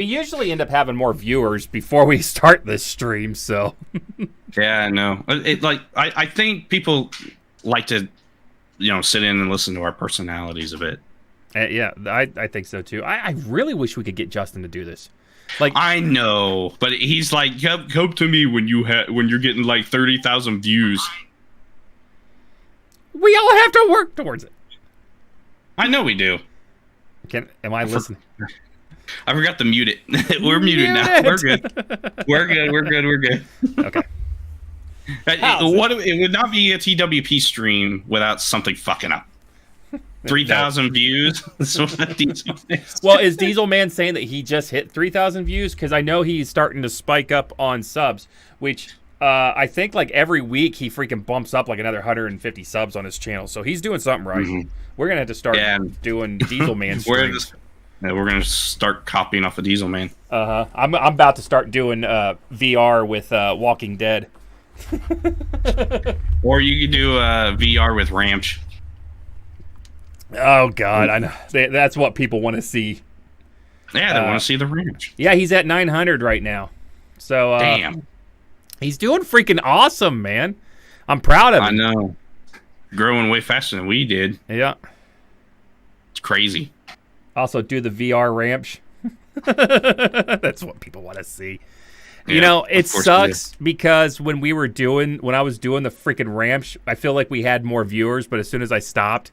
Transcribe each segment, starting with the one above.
We usually end up having more viewers before we start this stream, so. Yeah, I know. I think people like to, sit in and listen to our personalities a bit. Yeah, I think so too. I really wish we could get Justin to do this. Like, I know, but he's like, come to me when you're getting like 30,000 views. We all have to work towards it. I know we do. Am I listening? I forgot to mute it. We're muted now. We're good. We're good. Okay. It would not be a TWP stream without something fucking up. 3,000 views. Well, is Diesel Man saying that he just hit 3,000 views? Because I know he's starting to spike up on subs, which I think like every week he freaking bumps up like another 150 subs on his channel. So he's doing something right. Mm-hmm. We're gonna have to start doing Diesel Man streams. We're gonna start copying off of Diesel Man. I'm about to start doing VR with Walking Dead. Or you could do VR with Ramch. Oh God, I know that's what people want to see. Yeah, they want to see the Ranch. Yeah, he's at 900 right now. So damn, he's doing freaking awesome, man. I'm proud of him. I know, growing way faster than we did. Yeah, it's crazy. Also, do the VR Ramch. That's what people want to see. Yeah, it sucks because when I was doing the freaking Ramch, I feel like we had more viewers, but as soon as I stopped.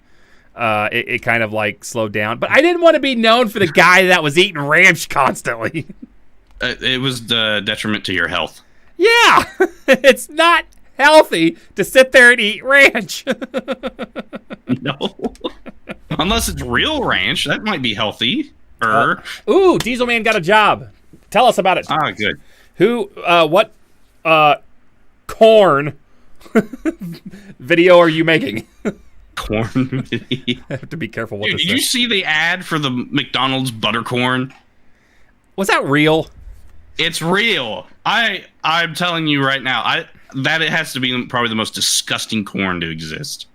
It kind of like slowed down, but I didn't want to be known for the guy that was eating ranch constantly. It was the detriment to your health. Yeah, it's not healthy to sit there and eat ranch. No, unless it's real ranch, that might be healthy. Ooh, Diesel Man got a job. Tell us about it. Ah, good. What corn video are you making? Corn video. I have to be careful what Dude, did you see the ad for the McDonald's buttercorn? Was that real? It's real. I'm telling you right now, that it has to be probably the most disgusting corn to exist.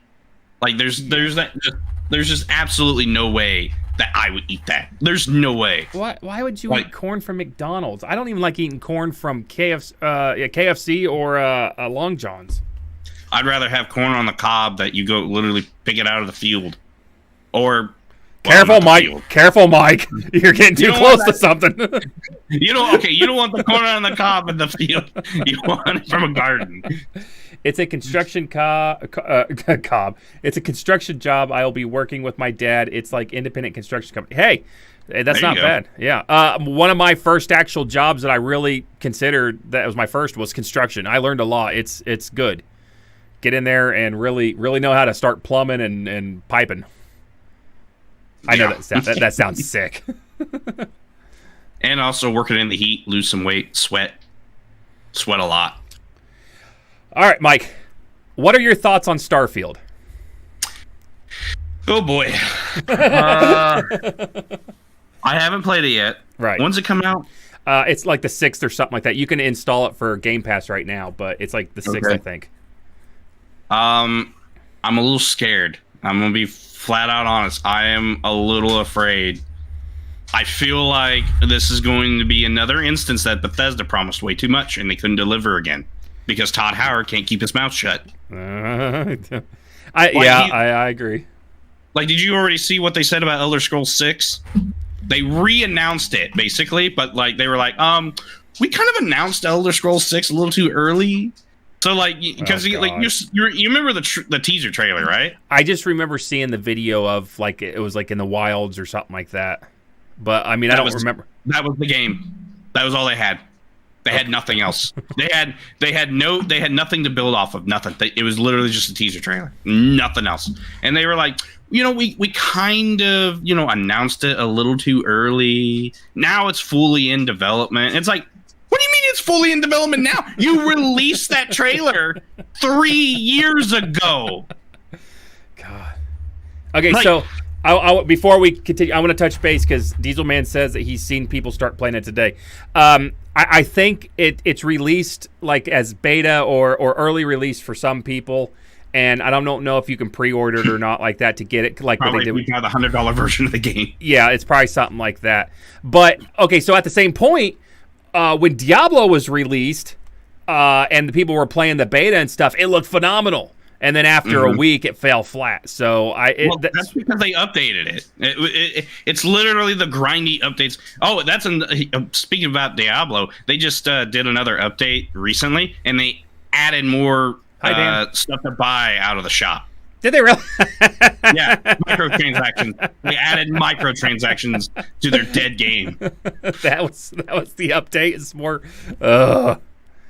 Like there's just absolutely no way that I would eat that. There's no way. Why would you eat corn from McDonald's? I don't even like eating corn from KFC or Long John's. I'd rather have corn on the cob that you go literally pick it out of the field. Or careful, Mike. Field. Careful, Mike. You're getting too close to something. You don't want the corn on the cob in the field. You want it from a garden. It's a construction cob. It's a construction job. I'll be working with my dad. It's like independent construction company. Hey, that's not bad. Yeah. One of my first actual jobs that I really considered that was my first was construction. I learned a lot. It's good. Get in there and really know how to start plumbing and piping. I know that sounds sick. And also working in the heat, lose some weight, sweat a lot. All right, Mike. What are your thoughts on Starfield? Oh boy. I haven't played it yet. Right. When's it come out? It's like the 6th or something like that. You can install it for Game Pass right now, but it's like the 6th, I think. I'm a little scared. I'm gonna be flat out honest. I am a little afraid. I feel like this is going to be another instance that Bethesda promised way too much and they couldn't deliver again because Todd Howard can't keep his mouth shut. I agree. Like, did you already see what they said about Elder Scrolls 6? They re-announced it basically, but like they were like, we kind of announced Elder Scrolls 6 a little too early. So, like, because you remember the teaser trailer, right? I just remember seeing the video of, like, it was, like, in the wilds or something like that. But, I mean, I don't remember. That was the game. That was all they had. They had nothing else. They had nothing to build off of, nothing. It was literally just a teaser trailer. Nothing else. And they were like, we kind of, announced it a little too early. Now it's fully in development. It's like, what do you mean it's fully in development now? You released that trailer 3 years ago. God. Okay, so before we continue, I want to touch base because Diesel Man says that he's seen people start playing it today. I think it's released like as beta or early release for some people, And I don't know if you can pre-order it or not like that to get it. Like probably what they did. You got the $100 version of the game. Yeah, it's probably something like that. But okay, so at the same point, when Diablo was released, and the people were playing the beta and stuff, it looked phenomenal. And then after a week, it fell flat. So that's because they updated it. It's literally the grindy updates. Oh, speaking about Diablo, they just did another update recently, and they added more stuff to buy out of the shop. Did they really? Yeah, microtransactions. They added microtransactions to their dead game. That was the update. It's more.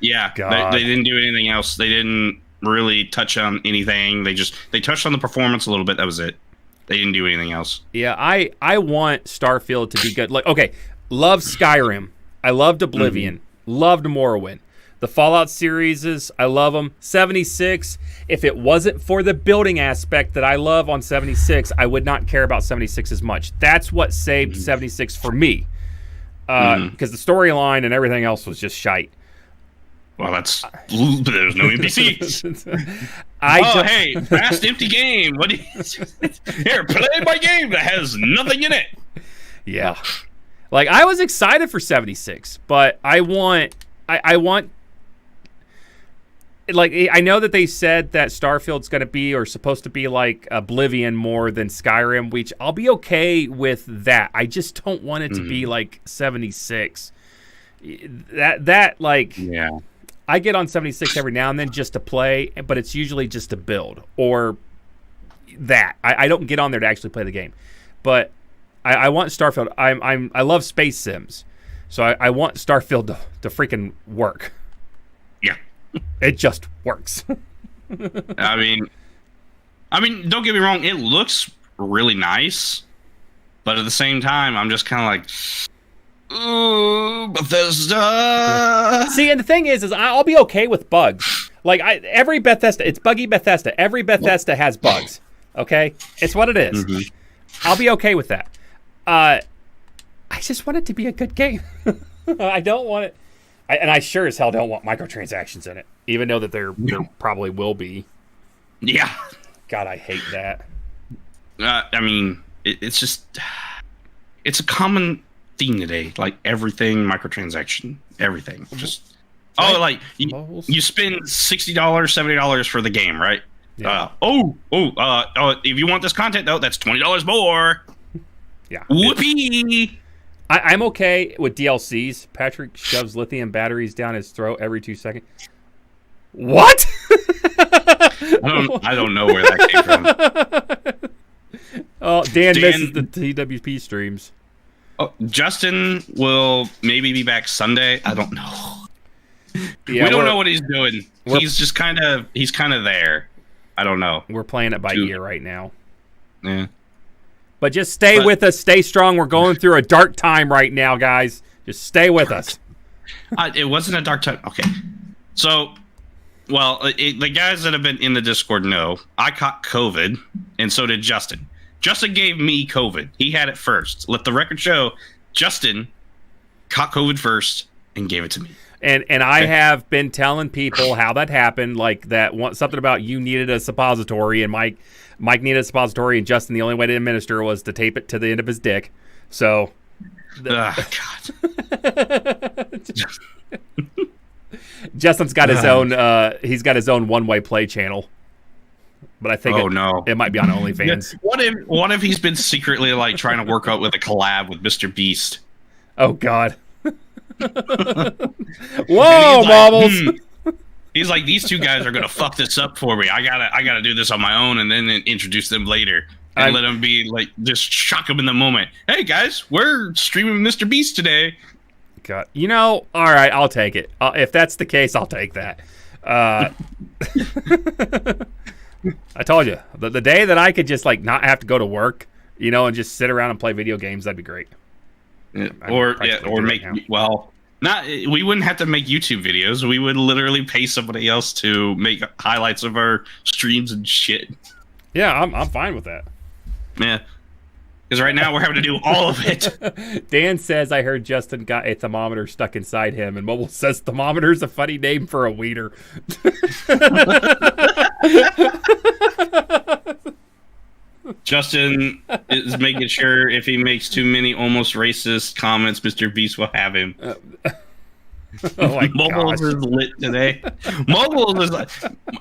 Yeah, they didn't do anything else. They didn't really touch on anything. They touched on the performance a little bit. That was it. They didn't do anything else. Yeah, I want Starfield to be good. Like, okay, love Skyrim. I loved Oblivion. Loved Morrowind. The Fallout series, I love them. 76, if it wasn't for the building aspect that I love on 76, I would not care about 76 as much. That's what saved 76 for me. Because the storyline and everything else was just shite. Well, there's no NPCs. Hey, fast, empty game. What do you... Here, play my game that has nothing in it. Yeah. Like, I was excited for 76, but I want... Like, I know that they said that Starfield's going to be or supposed to be like Oblivion more than Skyrim, which I'll be okay with that. I just don't want it to be like 76. Yeah. I get on 76 every now and then just to play, but it's usually just to build or that. I don't get on there to actually play the game, but I want Starfield. I love space sims, so I want Starfield to freaking work. Yeah. It just works. I mean, don't get me wrong. It looks really nice, but at the same time, I'm just kind of like, ooh, Bethesda. See, and the thing is I'll be okay with bugs. Like every Bethesda, it's buggy Bethesda. Every Bethesda has bugs. Okay, it's what it is. I'll be okay with that. I just want it to be a good game. I don't want it. And I sure as hell don't want microtransactions in it, even though that there probably will be. Yeah. God, I hate that. I mean, it's just... It's a common theme today. Like, everything microtransaction. Everything. Just... Right. Oh, like, you spend $60, $70 for the game, right? Yeah. If you want this content, though, that's $20 more. Yeah. Whoopee! I'm okay with DLCs. Patrick shoves lithium batteries down his throat every 2 seconds. What? I don't know where that came from. Oh, Dan misses the TWP streams. Oh, Justin will maybe be back Sunday. I don't know. Yeah, we don't know what he's doing. He's just kind of there. I don't know. We're playing it by ear right now. Yeah. But just stay with us. Stay strong. We're going through a dark time right now, guys. Just stay with us. It wasn't a dark time. Okay. So, the guys that have been in the Discord know I caught COVID, and so did Justin. Justin gave me COVID. He had it first. Let the record show Justin caught COVID first and gave it to me. And I have been telling people how that happened, like that something about you needed a suppository, and Mike needed a suppository, and Justin, the only way to administer was to tape it to the end of his dick. So, God. Justin's got his own. He's got his own one-way play channel, but I think it might be on OnlyFans. What if he's been secretly like trying to work out with a collab with Mr. Beast? Oh God. Whoa, Bobbles! He's like, these two guys are gonna fuck this up for me. I gotta do this on my own, and then introduce them later, and let them be like, just shock them in the moment. Hey guys, we're streaming Mr. Beast today. God, all right, I'll take it. If that's the case, I'll take that. I told you, the day that I could just like not have to go to work, and just sit around and play video games, that'd be great. We wouldn't have to make YouTube videos. We would literally pay somebody else to make highlights of our streams and shit. Yeah, I'm fine with that. Yeah, because right now we're having to do all of it. Dan says I heard Justin got a thermometer stuck inside him, and Mobile says thermometer's a funny name for a weeder. Justin is making sure if he makes too many almost racist comments, Mr. Beast will have him. Oh my Mobiles gosh. is lit today.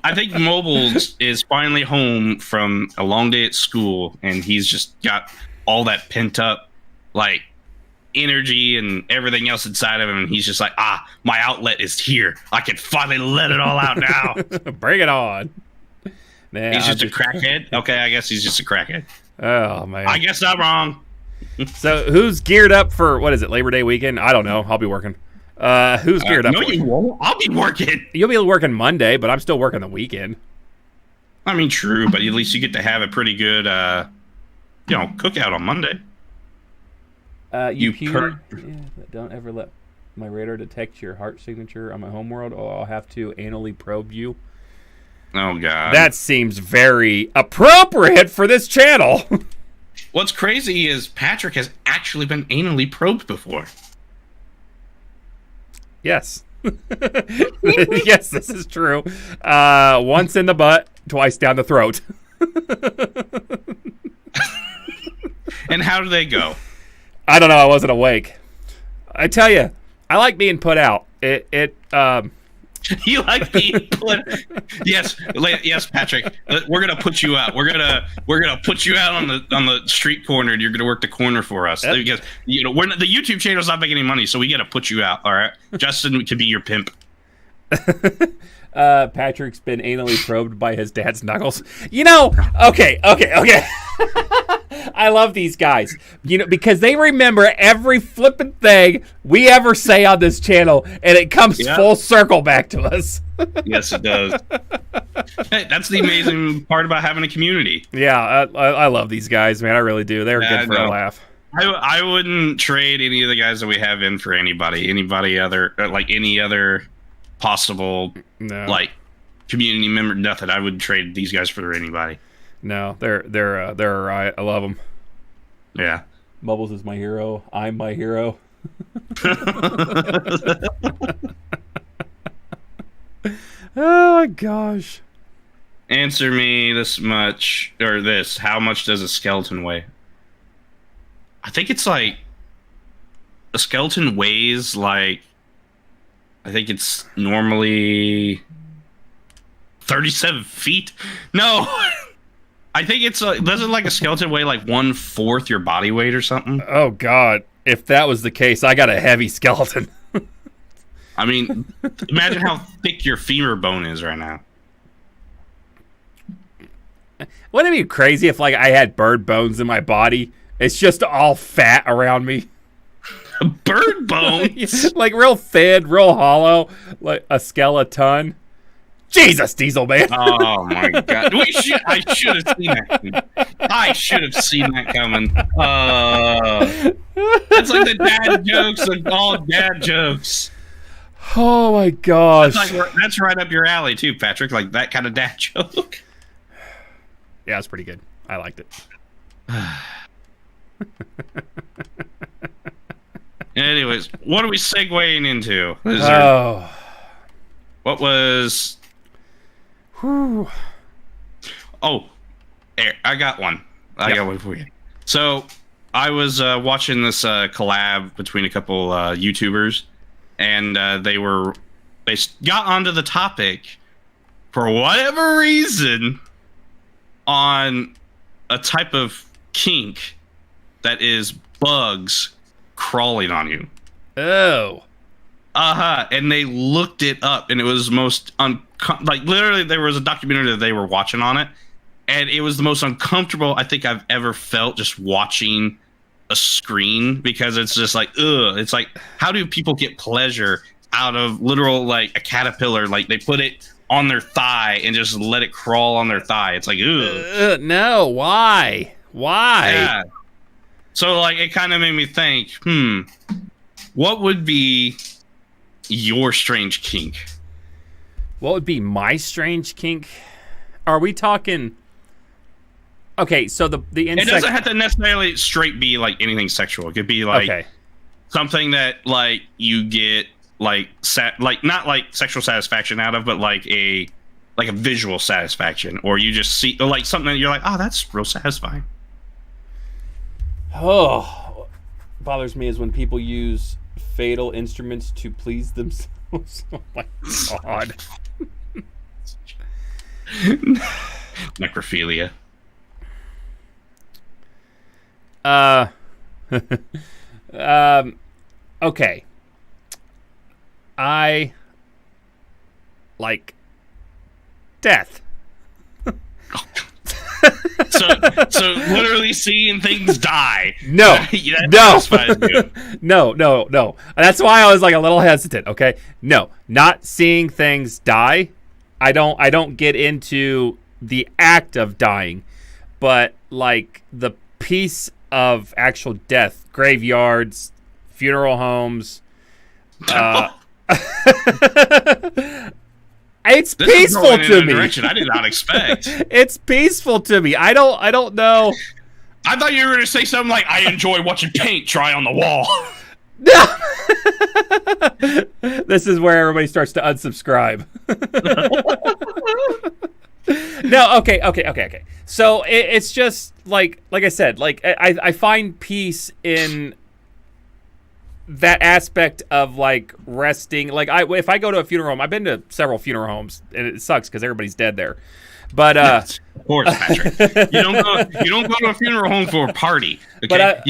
I think Mobiles is finally home from a long day at school, and he's just got all that pent up like energy and everything else inside of him, and he's just like, my outlet is here. I can finally let it all out now. Bring it on. Nah, He's just a crackhead? Okay, I guess he's just a crackhead. Oh man. I guess I'm wrong. So who's geared up for what is it, Labor Day weekend? I don't know. I'll be working. Who's geared up? No, you won't. I'll be working. You'll be working Monday, but I'm still working the weekend. I mean, true, but at least you get to have a pretty good, cookout on Monday. Don't ever let my radar detect your heart signature on my home world, or I'll have to anally probe you. Oh, God. That seems very appropriate for this channel. What's crazy is Patrick has actually been anally probed before. Yes. Yes, this is true. Once in the butt, twice down the throat. And how do they go? I don't know. I wasn't awake. I tell you, I like being put out. You like being put? Yes, Patrick. We're gonna put you out. We're gonna put you out on the street corner, and you're gonna work the corner for us. Yep. Because the YouTube channel's not making any money, so we gotta put you out. All right, Justin can be your pimp. Patrick's been anally probed by his dad's knuckles. Okay. I love these guys, because they remember every flippin' thing we ever say on this channel, and it comes full circle back to us. Yes, it does. Hey, that's the amazing part about having a community. Yeah, I love these guys, man. I really do. They're good for a laugh. I wouldn't trade any of the guys that we have in for anybody other, like any other possible like community member. Nothing. I would trade these guys for anybody. No, they're all right. I love them. Yeah. Bubbles is my hero. I'm my hero. Oh my gosh. Answer me this much, or this. How much does a skeleton weigh? I think it's like a skeleton weighs like, I think it's normally 37 feet. No. I think it's doesn't like a skeleton weigh like 1/4 your body weight or something? Oh God! If that was the case, I got a heavy skeleton. I mean, imagine how thick your femur bone is right now. Wouldn't it be crazy if like I had bird bones in my body? It's just all fat around me. Bird bones, like real thin, real hollow, like a skeleton. Jesus, Diesel Man. Oh my God! I should have seen that. I should have seen that coming. That's like the dad jokes of all dad jokes. Oh my gosh! That's right up your alley too, Patrick. Like that kind of dad joke. Yeah, it's pretty good. I liked it. Anyways, what are we segueing into? What was? Whew. Oh, I got one. I got one for you. So I was watching this collab between a couple YouTubers, and they got onto the topic for whatever reason on a type of kink that is bugs crawling on you. Oh. And they looked it up, and it was most like literally there was a documentary that they were watching on it, and it was the most uncomfortable I think I've ever felt just watching a screen, because it's just like, ugh. It's like, how do people get pleasure out of literal like a caterpillar? Like they put it on their thigh and just let it crawl on their thigh. It's like, ugh. No, why? Yeah. So like it kind of made me think, what would be your strange kink? What would be my strange kink? Are we talking? Okay, so the insect. It doesn't have to necessarily straight be like anything sexual. It could be like something that like you get like not like sexual satisfaction out of, but like like a visual satisfaction, or you just see like something that you're like, oh, that's real satisfying. Oh, bothers me is when people use fatal instruments to please themselves. Oh my god. Necrophilia. Okay. I like death. So literally seeing things die. No, no. That's why I was like a little hesitant. Okay, no, not seeing things die. I don't get into the act of dying, but like the piece of actual death, graveyards, funeral homes. It's peaceful to me. I did not expect. It's peaceful to me. I don't know. I thought you were going to say something like, I enjoy watching paint dry on the wall. No. This is where everybody starts to unsubscribe. No, okay. So it's just like I said, like I find peace in that aspect of like resting. Like if I go to a funeral home, I've been to several funeral homes, and it sucks because everybody's dead there. But yes, of course, Patrick, you don't go to a funeral home for a party. Okay, but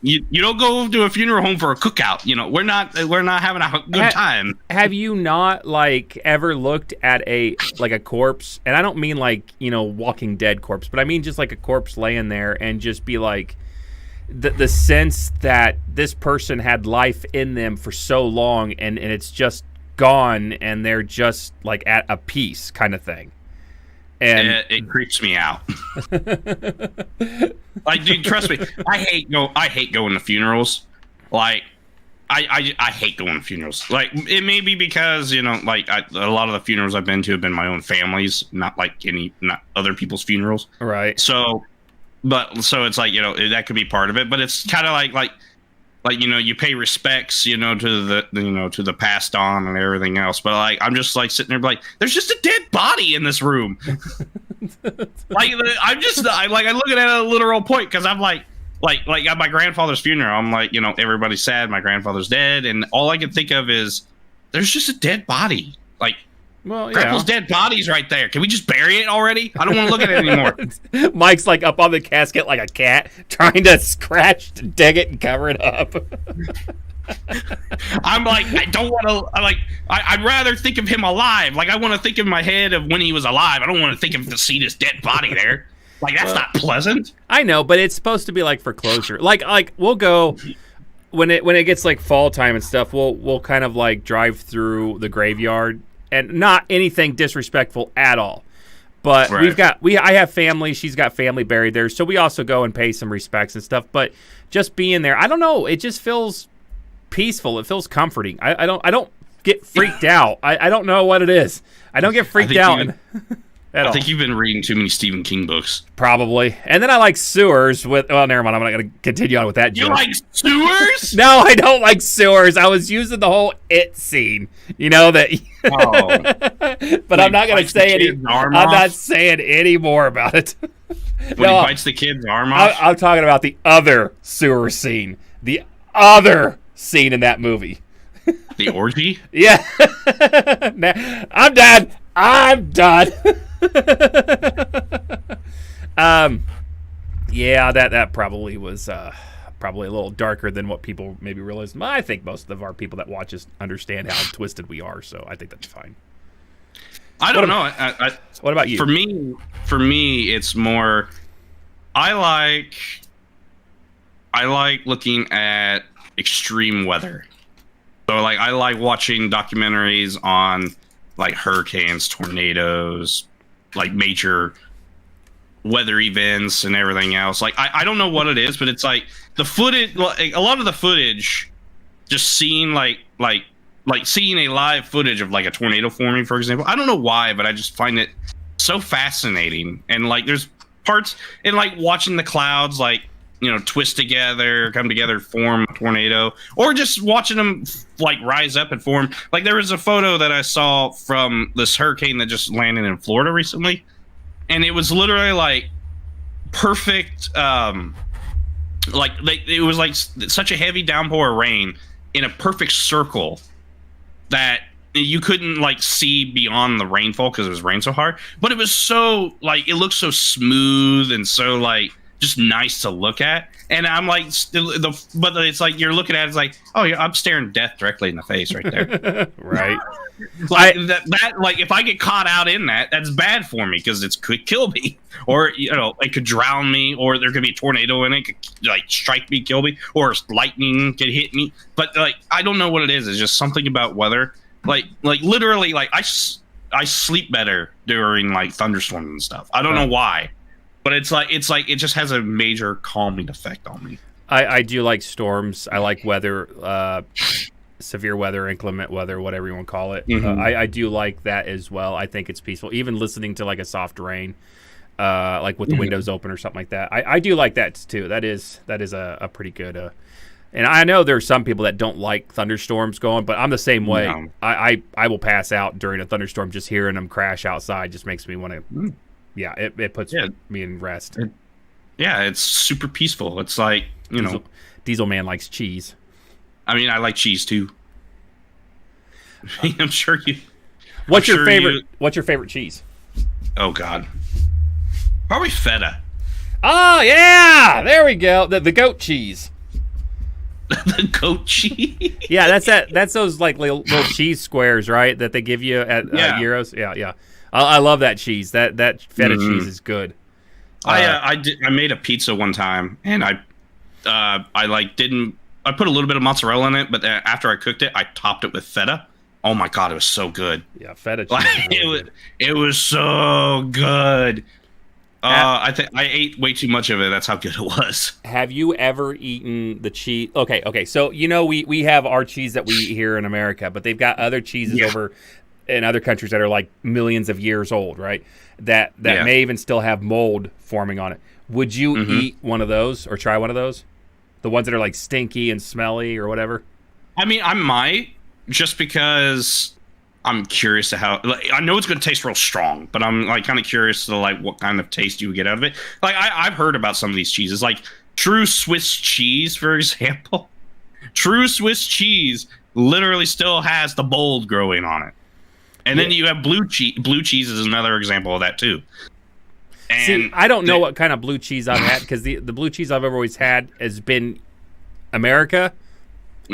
you don't go to a funeral home for a cookout. You know, we're not having a good time. Have you not like ever looked at a corpse? And I don't mean like, you know, Walking Dead corpse, but I mean just like a corpse laying there and just be like, the sense that this person had life in them for so long and it's just gone and they're just like at a peace kind of thing. And it creeps me out. Like, dude, trust me, I hate going to funerals. Like, I hate going to funerals. Like, it may be because, you know, like a lot of the funerals I've been to have been my own family's, not other people's funerals. Right. So it's like, you know, that could be part of it, but it's kind of like, you know, you pay respects, you know, to the passed on and everything else. But like, I'm just like sitting there like, there's just a dead body in this room. Like, I look at it at a literal point, because I'm like at my grandfather's funeral, I'm like, you know, everybody's sad, my grandfather's dead, and all I can think of is there's just a dead body. Like, well, Grandpa's dead body's right there. Can we just bury it already? I don't want to look at it anymore. Mike's like up on the casket like a cat, trying to scratch, to dig it, and cover it up. I'm like, I don't want to. I'd rather think of him alive. Like, I want to think in my head of when he was alive. I don't want to think of to see this dead body there. Like, that's not pleasant. I know, but it's supposed to be like for closure. Like we'll go when it gets like fall time and stuff. We'll kind of like drive through the graveyard. And not anything disrespectful at all, but right. I have family. She's got family buried there, so we also go and pay some respects and stuff. But just being there, I don't know. It just feels peaceful. It feels comforting. I don't get freaked out. I don't know what it is. I don't get freaked out. I think you've been reading too many Stephen King books. Probably. And then I like sewers with... Well, never mind. I'm not going to continue on with that joke. You like sewers? No, I don't like sewers. I was using the whole It scene. You know that... Oh. But I'm not going to say any... I'm not saying any more about it. When he bites the kid's arm off? I'm talking about the other sewer scene. The other scene in that movie. The orgy? Yeah. I'm done. Yeah, that probably was probably a little darker than what people maybe realize. I think most of our people that watch us understand how twisted we are, so I think that's fine. I don't know. What about you? For me, it's more. I like looking at extreme weather. So like, I like watching documentaries on like hurricanes, tornadoes, like major weather events and everything else. Like, I don't know what it is, but it's like the footage, like a lot of the footage, just seeing like seeing a live footage of like a tornado forming, for example. I don't know why, but I just find it so fascinating. And like, there's parts in like watching the clouds, like twist together, come together, form a tornado, or just watching them like rise up and form. Like there was a photo that I saw from this hurricane that just landed in Florida recently, and it was literally like perfect. It was like such a heavy downpour of rain in a perfect circle that you couldn't like see beyond the rainfall because it was raining so hard. But it was so like it looked so smooth and so like just nice to look at. And I'm like, but it's like you're looking at it, it's like, oh yeah, I'm staring death directly in the face right there. Right. Like that like if I get caught out in that, that's bad for me because it could kill me, or it could drown me, or there could be a tornado in it, could like strike me, kill me, or lightning could hit me. But like I don't know what it is. It's just something about weather. Like literally, like I sleep better during like thunderstorms and stuff. I don't know why, but it's like it just has a major calming effect on me. I do like storms. I like weather, severe weather, inclement weather, whatever you want to call it. Mm-hmm. I do like that as well. I think it's peaceful. Even listening to like a soft rain, like with the windows open or something like that. I do like that too. That is a pretty good. And I know there's some people that don't like thunderstorms going, but I'm the same way. No. I will pass out during a thunderstorm. Just hearing them crash outside just makes me want to. Yeah, it puts me in rest. It's super peaceful. It's like Diesel Man likes cheese. I mean, I like cheese too. I'm sure you. What's your favorite cheese? Oh God, probably feta. Oh yeah, there we go. The goat cheese. The goat cheese. Yeah, that's those like little cheese squares, right? That they give you at Euros. Yeah. I love that cheese. That feta cheese is good. I made a pizza one time, and I put a little bit of mozzarella in it, but after I cooked it, I topped it with feta. Oh my God, it was so good. Yeah, feta cheese. It was so good. I think I ate way too much of it. That's how good it was. Have you ever eaten the cheese? Okay. So we have our cheese that we eat here in America, but they've got other cheeses over in other countries that are like millions of years old, right? That may even still have mold forming on it. Would you eat one of those or try one of those? The ones that are like stinky and smelly or whatever? I mean, I might, just because I'm curious to how. Like, I know it's going to taste real strong, but I'm like kind of curious to like what kind of taste you would get out of it. Like I've heard about some of these cheeses, like true Swiss cheese, for example. True Swiss cheese literally still has the mold growing on it, and then you have blue cheese. Blue cheese is another example of that too. And see, I don't know what kind of blue cheese I've had because the blue cheese I've always had has been America.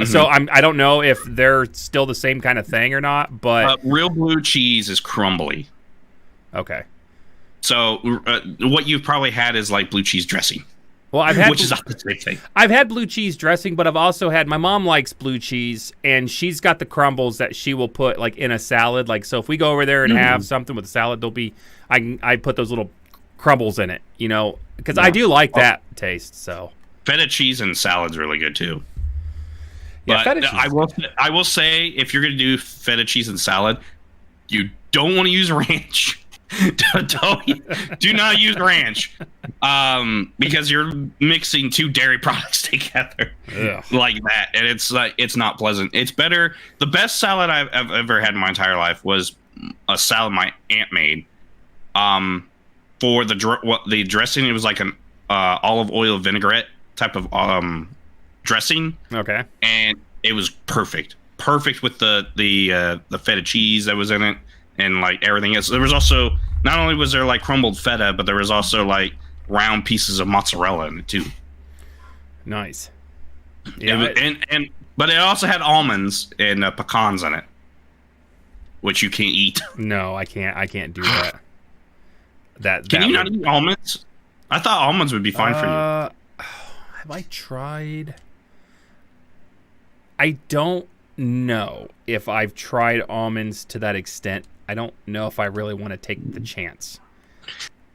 So I don't know if they're still the same kind of thing or not, but real blue cheese is crumbly. Okay. So what you've probably had is like blue cheese dressing. Well, I've had which is not the same thing. I've had blue cheese dressing, but I've also had my mom likes blue cheese, and she's got the crumbles that she will put like in a salad. Like so, if we go over there and have something with a salad, there'll be I put those little crumbles in it, because I do like that taste. So feta cheese and salad's really good too. Yeah, but I will say, if you're going to do feta cheese and salad, you don't want to use ranch. Do not use ranch, because you're mixing two dairy products together like that, and it's not pleasant. It's better. The best salad I've ever had in my entire life was a salad my aunt made. For the dressing, it was like an olive oil vinaigrette type of dressing. Okay. And it was perfect with the feta cheese that was in it and like everything else. There was also, not only was there like crumbled feta, but there was also like round pieces of mozzarella in it too. Nice. Yeah. But it also had almonds and pecans in it, which you can't eat. No, I can't do that. Can you not eat almonds? I thought almonds would be fine for you. Have I tried? I don't know if I've tried almonds to that extent. I don't know if I really want to take the chance.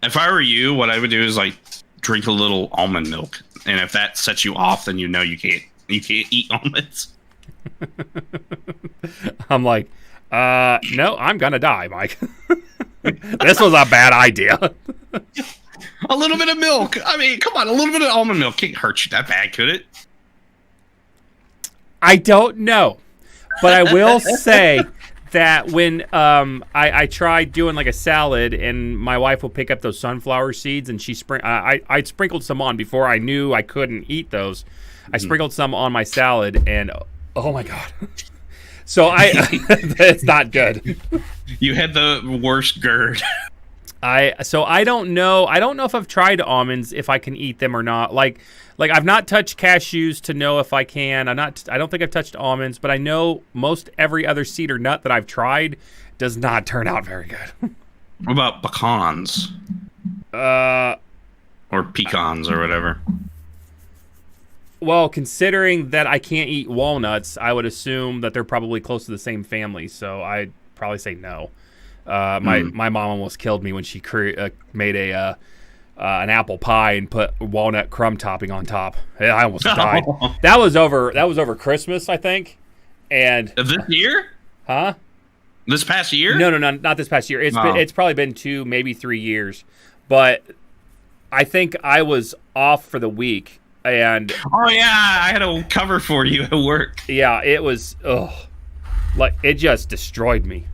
If I were you, what I would do is like drink a little almond milk, and if that sets you off, then you can't eat almonds. I'm like, no, I'm gonna die, Mike. This was a bad idea. A little bit of milk. I mean, come on, a little bit of almond milk can't hurt you that bad, could it? I don't know, but I will say that when I tried doing like a salad, and my wife will pick up those sunflower seeds, and I sprinkled some on before I knew I couldn't eat those. I sprinkled some on my salad, and oh my god. So it's not good. You had the worst GERD. I don't know. I don't know if I've tried almonds, if I can eat them or not. Like I've not touched cashews to know if I can. I don't think I've touched almonds, but I know most every other seed or nut that I've tried does not turn out very good. What about pecans? Or pecans or whatever. Well, considering that I can't eat walnuts, I would assume that they're probably close to the same family. So I'd probably say no. My mom almost killed me when she made an apple pie and put walnut crumb topping on top. I almost died. That was over Christmas, I think. And of this year? Huh? This past year? No, not this past year. It's probably been 2, maybe 3 years. But I think I was off for the week. And oh yeah, I had a cover for you at work. Yeah, it was it just destroyed me.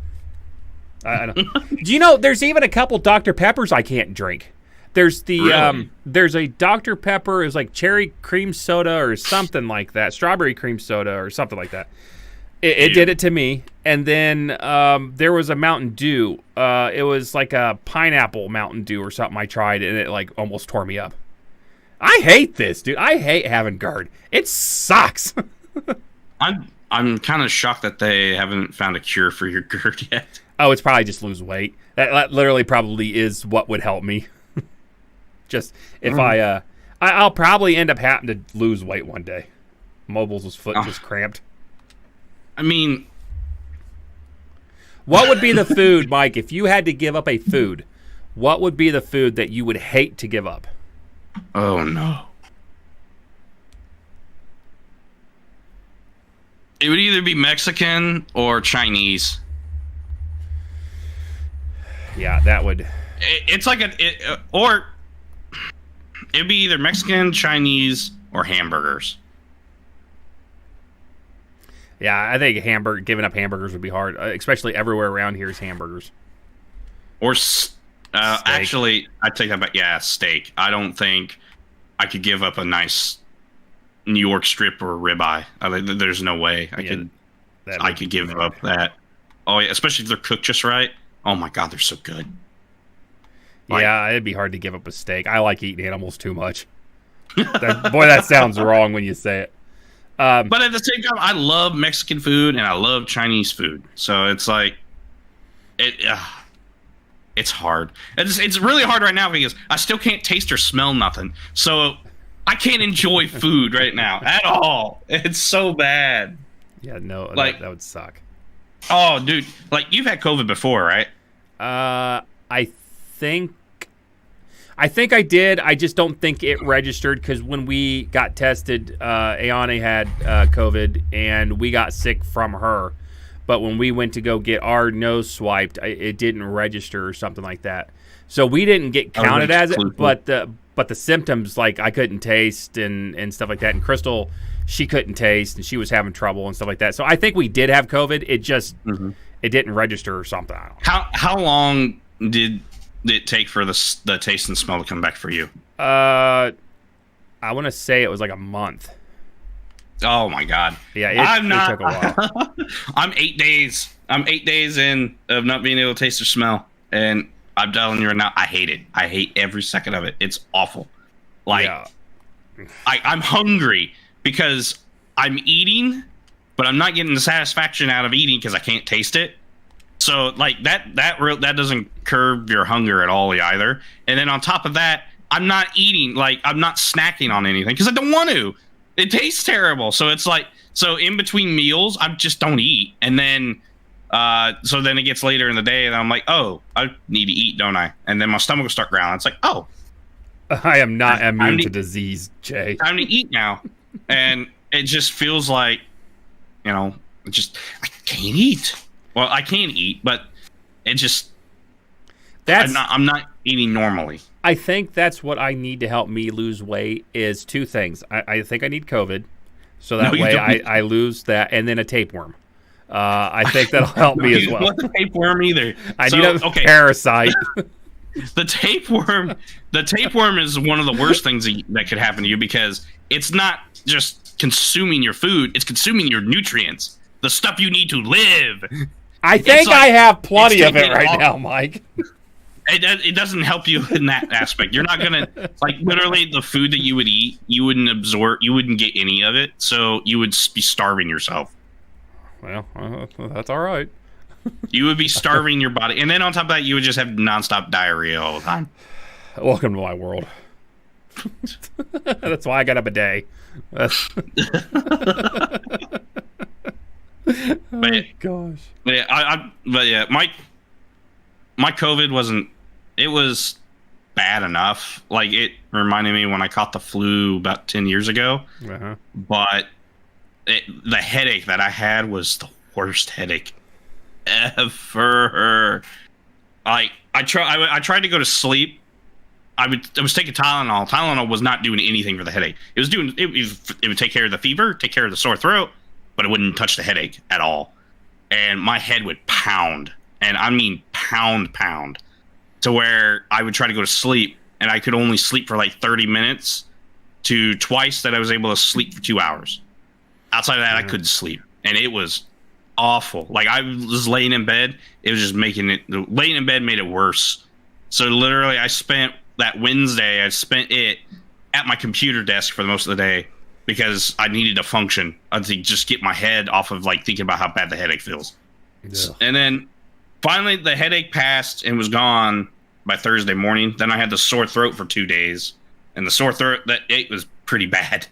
I don't. Do you know there's even a couple Dr. Peppers I can't drink? There's the there's a Dr. Pepper, is like cherry cream soda or something like that, strawberry cream soda or something like that. It did it to me. And then there was a Mountain Dew. It was like a pineapple Mountain Dew or something I tried, and it like almost tore me up. I hate this, dude. I hate having GERD. It sucks. I'm kind of shocked that they haven't found a cure for your GERD yet. Oh, it's probably just lose weight. That literally probably is what would help me. Just if I'll probably end up having to lose weight one day. Mobile's foot just cramped. I mean, what would be the food, Mike, if you had to give up a food? What would be the food that you would hate to give up? Oh no. It would either be Mexican or Chinese. Yeah, that would. It's like or it'd be either Mexican, Chinese, or hamburgers. Yeah, I think giving up hamburgers would be hard, especially everywhere around here is hamburgers. Or actually, I take that back. Yeah, steak. I don't think I could give up a nice New York strip or ribeye. There's no way I could give up that. Oh yeah, especially if they're cooked just right. Oh my god, they're so good. Yeah, it'd be hard to give up a steak. I like eating animals too much. That sounds wrong when you say it. But at the same time, I love Mexican food and I love Chinese food. So it's like it's hard. It's really hard right now because I still can't taste or smell nothing. So I can't enjoy food right now at all. It's so bad. Yeah, no, like, that would suck. Oh, dude. Like, you've had COVID before, right? I think I did. I just don't think it registered because when we got tested, Ayane had COVID, and we got sick from her. But when we went to go get our nose swiped, it didn't register or something like that. So we didn't get counted as it, but the symptoms, like I couldn't taste and stuff like that. And Crystal, she couldn't taste, and she was having trouble and stuff like that. So I think we did have COVID. It just it didn't register or something. I don't know. How long did it take for the taste and smell to come back for you? I want to say it was like a month. Oh my god! Yeah, it took a while. I'm 8 days. I'm 8 days in of not being able to taste or smell, and I'm telling you right now, I hate it. I hate every second of it. It's awful. Like, yeah. I'm hungry because I'm eating, but I'm not getting the satisfaction out of eating because I can't taste it. So like that doesn't curb your hunger at all either. And then on top of that, I'm not eating, like I'm not snacking on anything because I don't want to. It tastes terrible. So it's like, so in between meals, I just don't eat. And then, so then it gets later in the day and I'm like, oh, I need to eat, don't I? And then my stomach will start growling. It's like, oh. I am not immune to disease, Jay. Time to eat now. And it just feels like, I can't eat. Well, I can eat, but it just, I'm not eating normally. I think that's what I need to help me lose weight is two things. I think I need COVID, so that way I lose that, and then a tapeworm. I think that'll help me as well. You don't want the tapeworm either. I need a parasite. The tapeworm is one of the worst things that could happen to you because it's not just consuming your food; it's consuming your nutrients, the stuff you need to live. I think I have plenty of it right now, Mike. It doesn't help you in that aspect. You're not gonna literally the food that you would eat, you wouldn't absorb, you wouldn't get any of it, so you would be starving yourself. Well, that's all right. You would be starving your body, and then on top of that, you would just have nonstop diarrhea all the time. Welcome to my world. That's why I got a bidet. But gosh. But yeah, my COVID wasn't. It was bad enough. Like it reminded me when I caught the flu about 10 years ago. Uh-huh. But the headache that I had was the worst headache ever. I tried to go to sleep. I was taking Tylenol. Tylenol was not doing anything for the headache. It would take care of the fever, take care of the sore throat, but it wouldn't touch the headache at all. And my head would pound, and I mean pound, to where I would try to go to sleep, and I could only sleep for like 30 minutes to twice that I was able to sleep for 2 hours. Outside of that, I couldn't sleep, and it was awful. Like I was laying in bed, it was just laying in bed made it worse. So literally, I spent it at my computer desk for the most of the day because I needed to function. I had to just get my head off of like thinking about how bad the headache feels. Yeah. And then finally, the headache passed and was gone by Thursday morning. Then I had the sore throat for 2 days, and the sore throat it was pretty bad.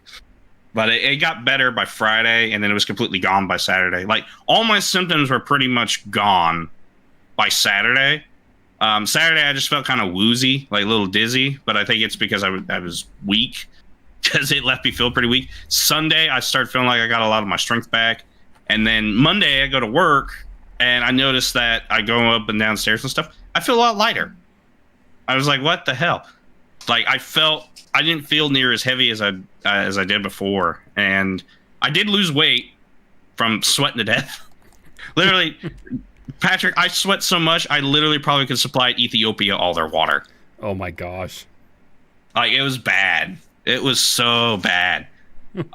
But it got better by Friday, and then it was completely gone by Saturday. Like, all my symptoms were pretty much gone by Saturday. Saturday, I just felt kind of woozy, like a little dizzy, but I think it's because I was weak, because it left me feel pretty weak. Sunday, I started feeling like I got a lot of my strength back. And then Monday, I go to work, and I noticed that I go up and downstairs and stuff. I feel a lot lighter. I was like, what the hell? Like, I didn't feel near as heavy as I did before, and I did lose weight from sweating to death. Literally, Patrick, I sweat so much I literally probably could supply Ethiopia all their water. Oh my gosh! Like it was bad. It was so bad.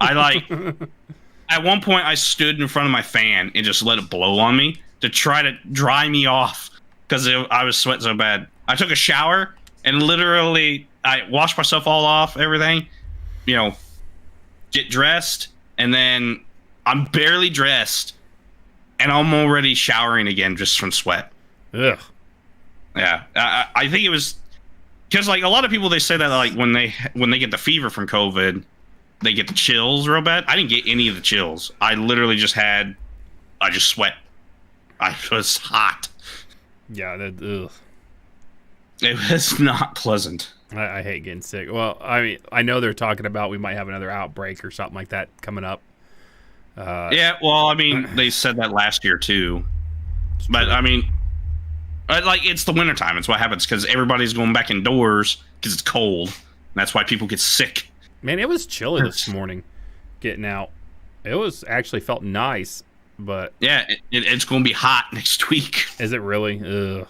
At one point I stood in front of my fan and just let it blow on me to try to dry me off because I was sweating so bad. I took a shower and literally I washed myself all off, everything, get dressed, and then I'm barely dressed, and I'm already showering again just from sweat. Ugh. Yeah, I think it was because like a lot of people they say that like when they get the fever from COVID, they get the chills real bad. I didn't get any of the chills. I literally just sweat. I was hot. Yeah, ugh. It was not pleasant. I hate getting sick. Well, I mean, I know they're talking about we might have another outbreak or something like that coming up. Yeah, well, I mean, they said that last year too. But I mean, like it's the wintertime. It's what happens because everybody's going back indoors because it's cold. And that's why people get sick. Man, it was chilly this morning getting out. It was actually felt nice, but yeah, it's going to be hot next week. Is it really? Ugh.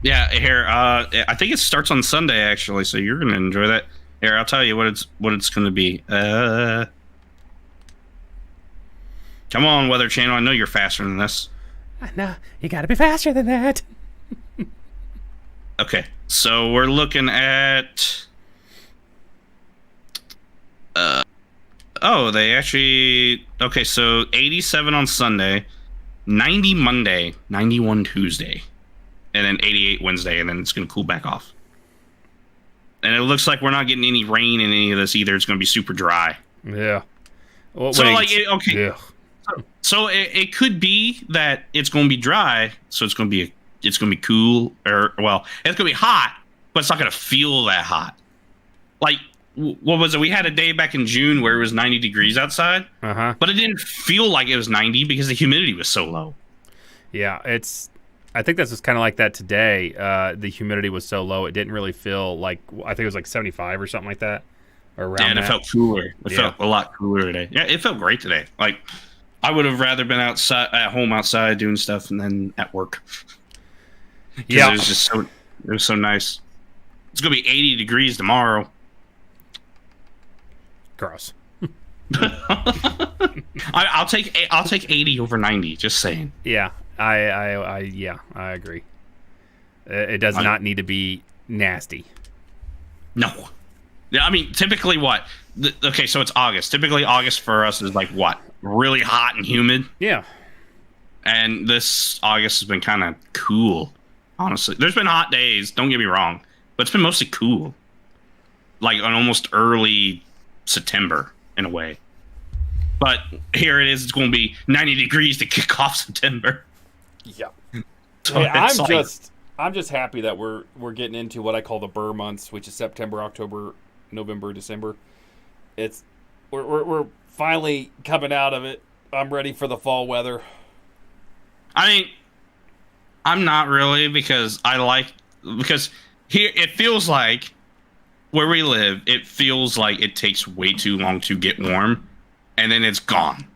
Yeah, here. I think it starts on Sunday actually, so you're gonna enjoy that. Here, I'll tell you what it's gonna be. Come on, Weather Channel. I know you're faster than this. No, you gotta be faster than that. Okay, so we're looking at. They actually. Okay, so 87 on Sunday, 90 Monday, 91 Tuesday. And then 88 Wednesday, and then it's going to cool back off. And it looks like we're not getting any rain in any of this either. It's going to be super dry. Yeah. Well, so, okay. Yeah. So it could be that it's going to be dry, so it's going to be cool, it's going to be hot, but it's not going to feel that hot. Like, what was it? We had a day back in June where it was 90 degrees outside, but it didn't feel like it was 90 because the humidity was so low. Yeah, I think this was kind of like that today. The humidity was so low, it didn't really feel like, I think it was like 75 or something like that. Or around and it felt cooler. It felt a lot cooler today. Yeah, it felt great today. Like, I would have rather been at home outside doing stuff and then at work. Yeah. It was so nice. It's going to be 80 degrees tomorrow. Gross. I'll take 80 over 90, just saying. Yeah. I agree. It does not need to be nasty. No. Yeah, I mean, typically what? Okay, so it's August. Typically August for us is like what? Really hot and humid. Yeah. And this August has been kind of cool, honestly. There's been hot days, don't get me wrong, but it's been mostly cool. Like an almost early September in a way. But here it is, it's going to be 90 degrees to kick off September. Yeah. So hey, I'm just happy that we're getting into what I call the Burr months, which is September, October, November, December. We're finally coming out of it. I'm ready for the fall weather. I mean, I'm not really because here it feels like where we live, it feels like it takes way too long to get warm, and then it's gone.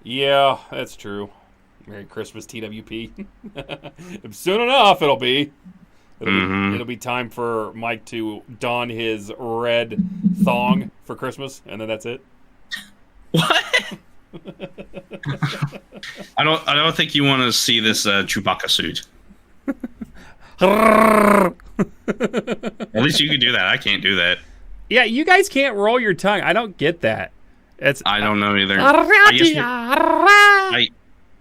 Yeah, that's true. Merry Christmas, TWP. Soon enough, it'll be. It'll be time for Mike to don his red thong for Christmas, and then that's it. What? I don't think you want to see this Chewbacca suit. At least you can do that. I can't do that. Yeah, you guys can't roll your tongue. I don't get that. I don't know either.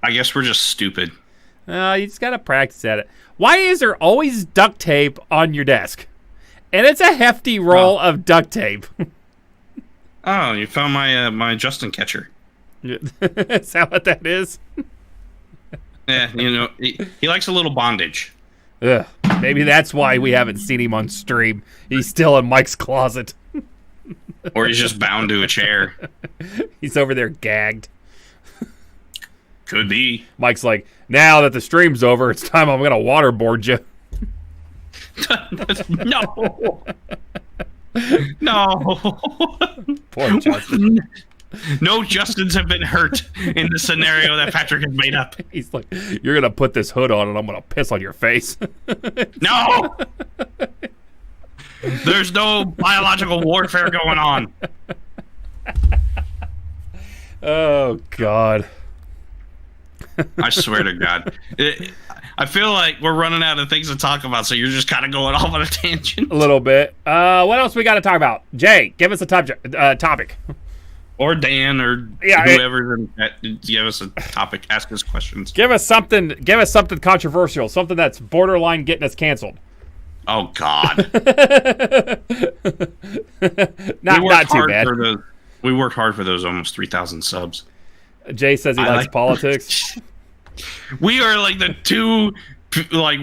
I guess we're just stupid. You just gotta practice at it. Why is there always duct tape on your desk? And it's a hefty roll of duct tape. Oh, you found my Justin catcher. Is that what that is? Yeah, he likes a little bondage. Ugh, maybe that's why we haven't seen him on stream. He's still in Mike's closet. Or he's just bound to a chair. He's over there gagged. Could be. Mike's like, now that the stream's over, it's time I'm going to waterboard you. No. No. Poor Justin. No Justins have been hurt in the scenario that Patrick has made up. He's like, you're going to put this hood on and I'm going to piss on your face. No. There's no biological warfare going on. Oh, God. I swear to God. I feel like we're running out of things to talk about, so you're just kind of going off on a tangent. A little bit. What else we got to talk about? Jay, give us a topic. Or Dan, or whoever. Give us a topic. Ask us questions. Give us something controversial. Something that's borderline getting us canceled. Oh, God. not too bad. We worked hard for those almost 3,000 subs. Jay says he likes politics. We are like the two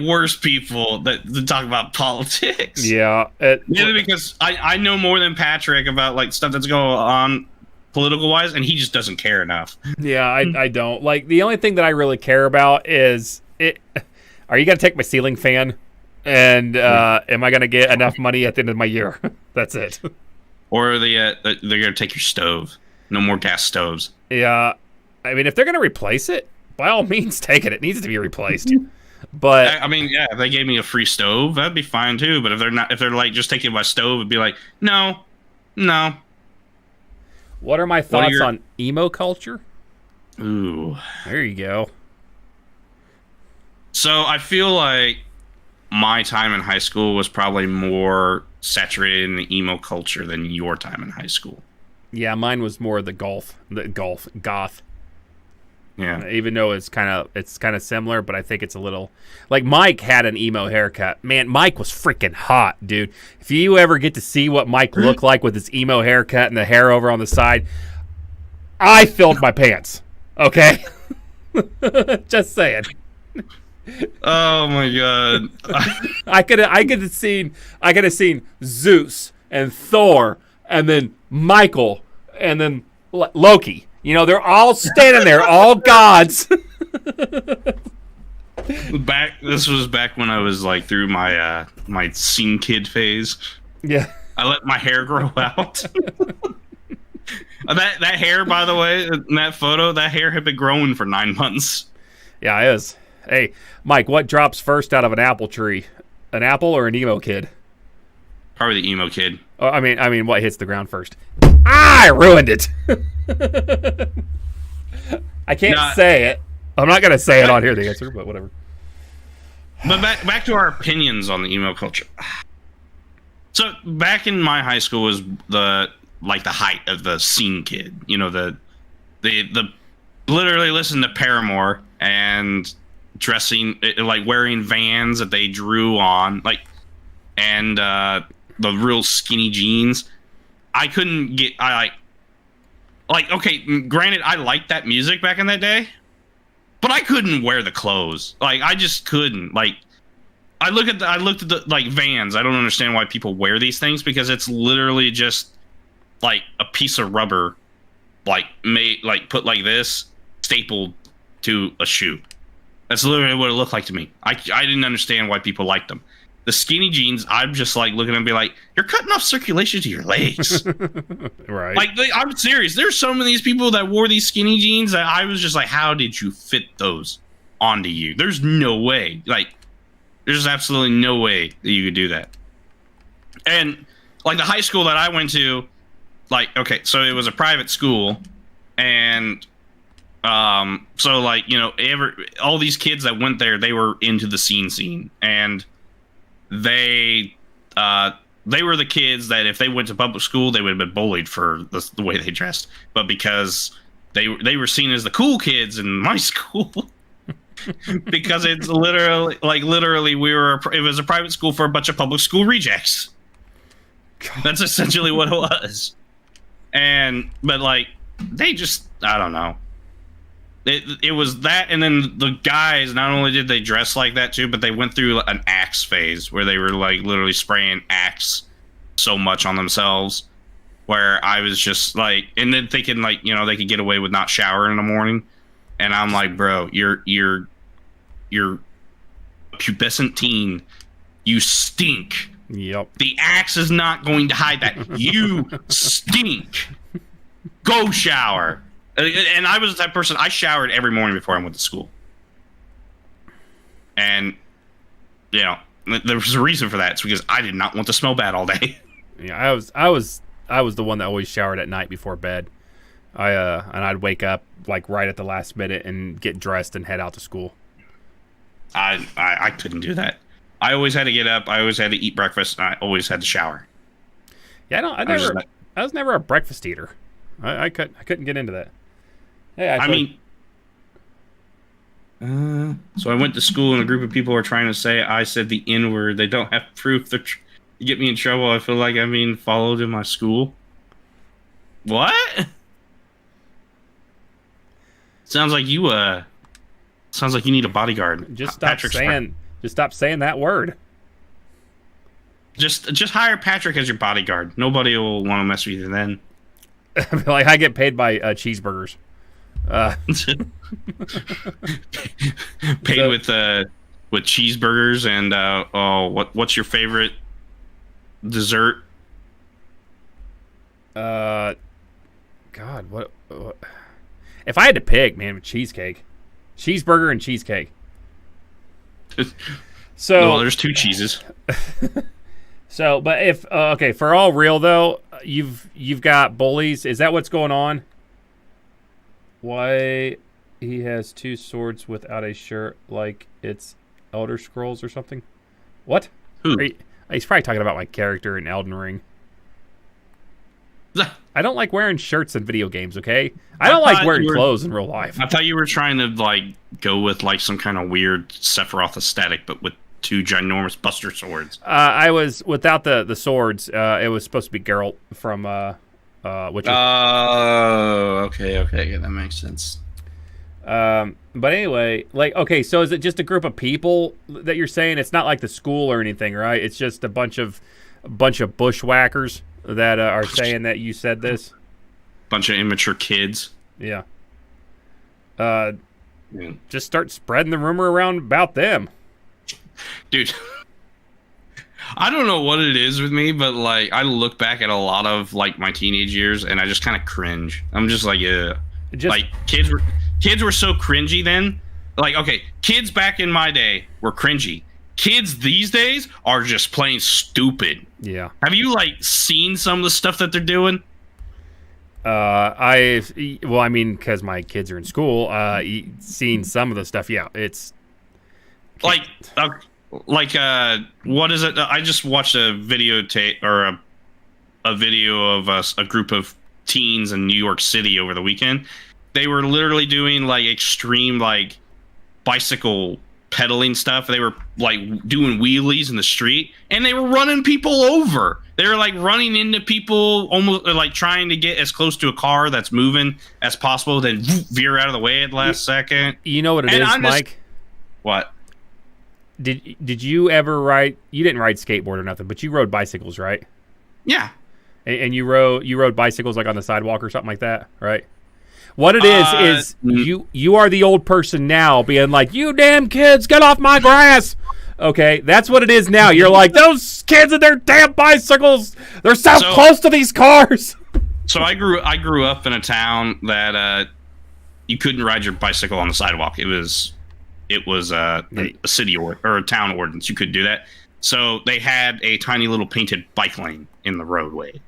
worst people that talk about politics. Yeah. Because I know more than Patrick about stuff that's going on political wise, and he just doesn't care enough. Yeah, I don't. The only thing that I really care about is are you going to take my ceiling fan? And am I going to get enough money at the end of my year? That's it. Or they're going to take your stove. No more gas stoves. Yeah. I mean, if they're going to replace it, by all means, take it. It needs to be replaced. But I mean, yeah, if they gave me a free stove, that'd be fine too. But if they're just taking my stove, it'd be like, no. What are my thoughts on emo culture? Ooh, there you go. So I feel like my time in high school was probably more saturated in the emo culture than your time in high school. Yeah, mine was more the goth. Yeah. Even though it's kind of similar, but I think it's a little Mike had an emo haircut. Man, Mike was freaking hot, dude. If you ever get to see what Mike looked like with his emo haircut and the hair over on the side, I filled my pants. Okay? Just saying. Oh my God. I could have seen Zeus and Thor and then Michael and then Loki. They're all standing there, all gods. This was back when I was like through my my scene kid phase. Yeah. I let my hair grow out. That hair, by the way, in that photo, that hair had been growing for 9 months. Yeah, it is. Hey, Mike, what drops first out of an apple tree? An apple or an emo kid? Probably the emo kid. Oh, I mean, what hits the ground first? I ruined it. I can't say it. I'm not gonna say it on here. The answer, but whatever. But back to our opinions on the emo culture. So back in my high school was the height of the scene kid. You know, the literally listen to Paramore and dressing like wearing Vans that they drew on, and the real skinny jeans. I couldn't get. Okay, granted, I liked that music back in that day, but I couldn't wear the clothes. Like, I just couldn't. Like, I looked at the like Vans. I don't understand why people wear these things, because it's literally just like a piece of rubber, like made like put like this, stapled to a shoe. That's literally what it looked like to me. I didn't understand why people liked them. The skinny jeans, I'm just like looking at them and be like, you're cutting off circulation to your legs. Right. Like, I'm serious. There's some of these people that wore these skinny jeans that I was just like, how did you fit those onto you? There's no way. Like, there's absolutely no way that you could do that. And like the high school that I went to, like, okay, so it was a private school, and so like, you know, all these kids that went there, they were into the scene, and they were the kids that if they went to public school, they would have been bullied for the way they dressed. But because they were seen as the cool kids in my school, because it's literally it was a private school for a bunch of public school rejects. God. That's essentially what it was. But like, they just, I don't know. It was that, and then the guys, not only did they dress like that too, but they went through an Axe phase where they were like literally spraying Axe so much on themselves, where I was just like, and then thinking like, you know, they could get away with not showering in the morning, and I'm like, bro, you're a pubescent teen, you stink. Yep. The Axe is not going to hide that. You stink. Go shower. And I was the type of person, I showered every morning before I went to school. And, you know, there was a reason for that. It's because I did not want to smell bad all day. Yeah, I was the one that always showered at night before bed. And I'd wake up like right at the last minute and get dressed and head out to school. I couldn't do that. I always had to get up. I always had to eat breakfast. And I always had to shower. Yeah, I was never a breakfast eater. I couldn't get into that. Hey, so I went to school and a group of people were trying to say I said the N-word. They don't have proof to get me in trouble. I feel like I'm being followed in my school. What? Sounds like you need a bodyguard. Just stop saying that word. Just hire Patrick as your bodyguard. Nobody will want to mess with you then. Like, I get paid by cheeseburgers. Paid with cheeseburgers and what's your favorite dessert? God, what? If I had to pick, man, cheesecake, cheeseburger, and cheesecake. So well, there's two cheeses. So, but if okay, for all real though, you've got bullies. Is that what's going on? Why he has two swords without a shirt, like it's Elder Scrolls or something? What? Who? He's probably talking about my character in Elden Ring. I don't like wearing shirts in video games. Okay, I don't like wearing clothes in real life. I thought you were trying to like go with like some kind of weird Sephiroth aesthetic, but with two ginormous Buster swords. I was without the swords. It was supposed to be Geralt from Witcher. Oh, okay, yeah, that makes sense. But anyway, like, okay, so is it just a group of people that you're saying? It's not like the school or anything, right? It's just a bunch of bushwhackers that are saying that you said this. Bunch of immature kids. Yeah. Just start spreading the rumor around about them. Dude. I don't know what it is with me, but like I look back at a lot of like my teenage years and I just kind of cringe. I'm just like, yeah. Like kids were so cringy then. Like, okay, kids back in my day were cringy. Kids these days are just plain stupid. Yeah. Have you like seen some of the stuff that they're doing? Because my kids are in school, seen some of the stuff. Yeah, it's like what is it? I just watched a videotape or a video of a group of teens in New York City over the weekend. They were literally doing like extreme like bicycle pedaling stuff. They were like doing wheelies in the street and they were running people over. They were like running into people, almost like trying to get as close to a car that's moving as possible, then veer out of the way at the last second. You know what it is, Mike? What? Did you ever ride? You didn't ride skateboard or nothing, but you rode bicycles, right? Yeah. And you rode bicycles like on the sidewalk or something like that, right? What it is you are the old person now being like, you damn kids, get off my grass. Okay, that's what it is now. You're like, those kids and their damn bicycles, they're so close to these cars. So I grew up in a town that you couldn't ride your bicycle on the sidewalk. It was a city or a town ordinance. You couldn't do that. So they had a tiny little painted bike lane in the roadway.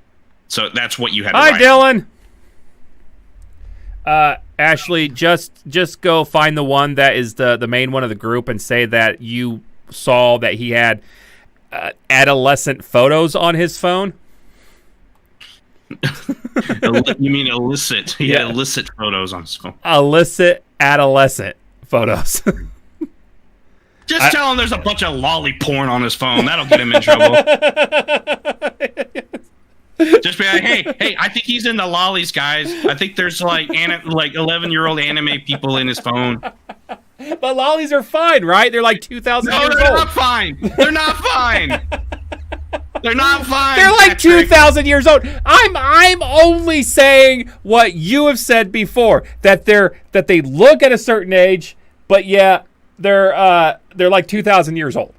So that's what you had to ride. Hi, Dylan. Ashley, just go find the one that is the main one of the group and say that you saw that he had adolescent photos on his phone. You mean illicit? He had illicit photos on his phone. Illicit adolescent photos. Just tell him there's a bunch of lolly porn on his phone. That'll get him in trouble. Just be like, hey, I think he's into lollies, guys. I think there's like 11-year-old anime people in his phone. But lollies are fine, right? They're like 2,000 years old. No, they're not fine. They're not fine. They're not fine. They're like 2,000 years old. I'm only saying what you have said before, that they look at a certain age, but yeah, they're like 2,000 years old.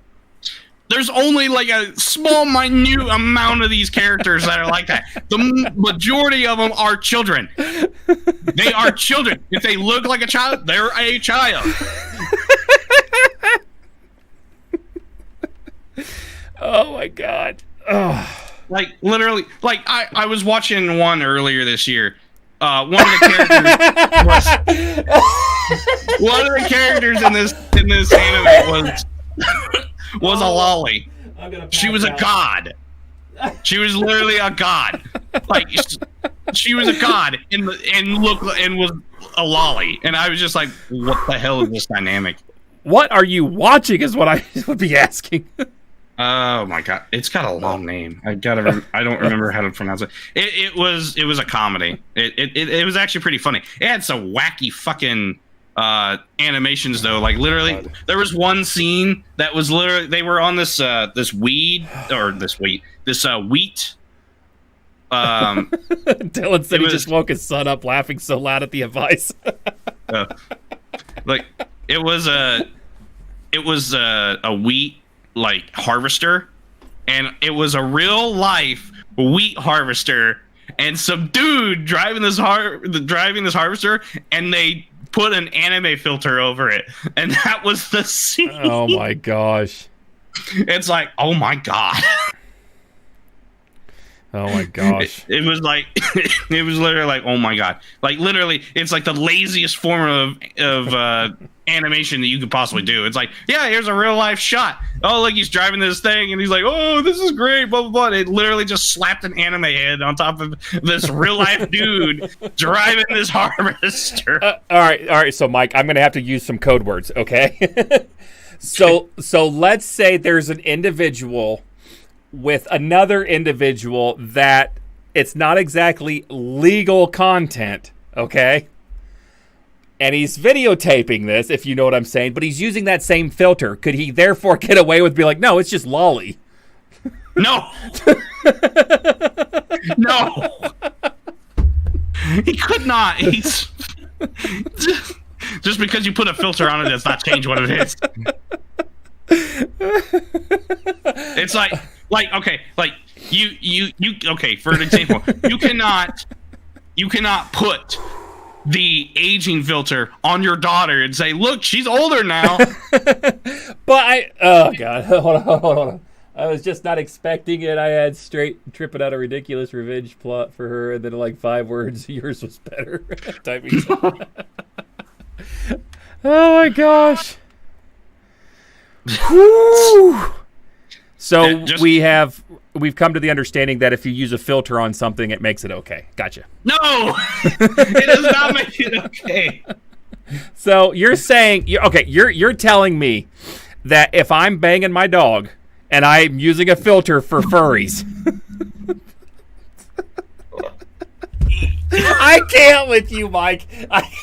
There's only like a small, minute amount of these characters that are like that. The majority of them are children. They are children. If they look like a child, they're a child. Oh my God. Oh. Like literally, like I was watching one earlier this year. One of the characters in this anime was a lolly. She was a god. She was literally a god. Like she was a god and was a lolly. And I was just like, what the hell is this dynamic? What are you watching is what I would be asking. Oh my God. It's got a long name. I don't remember how to pronounce it. It was a comedy. It was actually pretty funny. It had some wacky fucking animations though. Like literally there was one scene that was literally they were on this wheat. Dylan said he just woke his son up laughing so loud at the advice. Like it was a wheat like harvester, and it was a real life wheat harvester and some dude driving this harvester, and they put an anime filter over it, and that was the scene. Oh my gosh. It's like, oh my God. Oh my gosh. It was like it was literally like, oh my God. Like literally it's like the laziest form of animation that you could possibly do. It's like, yeah, here's a real life shot. Oh, look, he's driving this thing and he's like, oh, this is great, blah blah blah. It literally just slapped an anime head on top of this real life dude driving this harvester. All right, so Mike, I'm gonna have to use some code words, okay? So let's say there's an individual with another individual that it's not exactly legal content, okay? And he's videotaping this, if you know what I'm saying, but he's using that same filter. Could he therefore get away with being like, no, it's just lolly? No. No. He could not. Just because you put a filter on it does not change what it is. It's like okay, like you okay, for an example, you cannot put the aging filter on your daughter and say, look, she's older now. But oh god, hold on. I was just not expecting it. I had straight tripping out a ridiculous revenge plot for her, and then like 5 words, yours was better. Typing. Oh my gosh. So we've come to the understanding that if you use a filter on something, it makes it okay. Gotcha. No, it does not make it okay. So you're saying you're telling me that if I'm banging my dog and I'm using a filter for furries, I can't with you, Mike.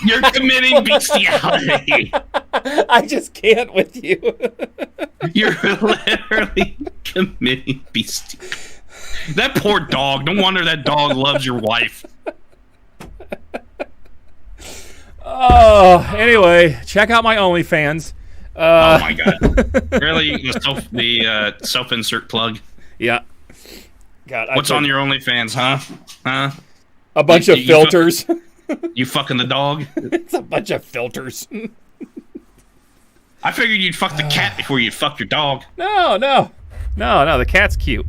You're committing bestiality. I just can't with you. You're literally committing bestiality. That poor dog. No wonder that dog loves your wife. Oh, anyway, check out my OnlyFans. Oh my god! Really, the self-insert plug? Yeah. God. What's on your OnlyFans, huh? A bunch of filters. You fucking the dog? It's a bunch of filters. I figured you'd fuck the cat before you'd fuck your dog. No. The cat's cute.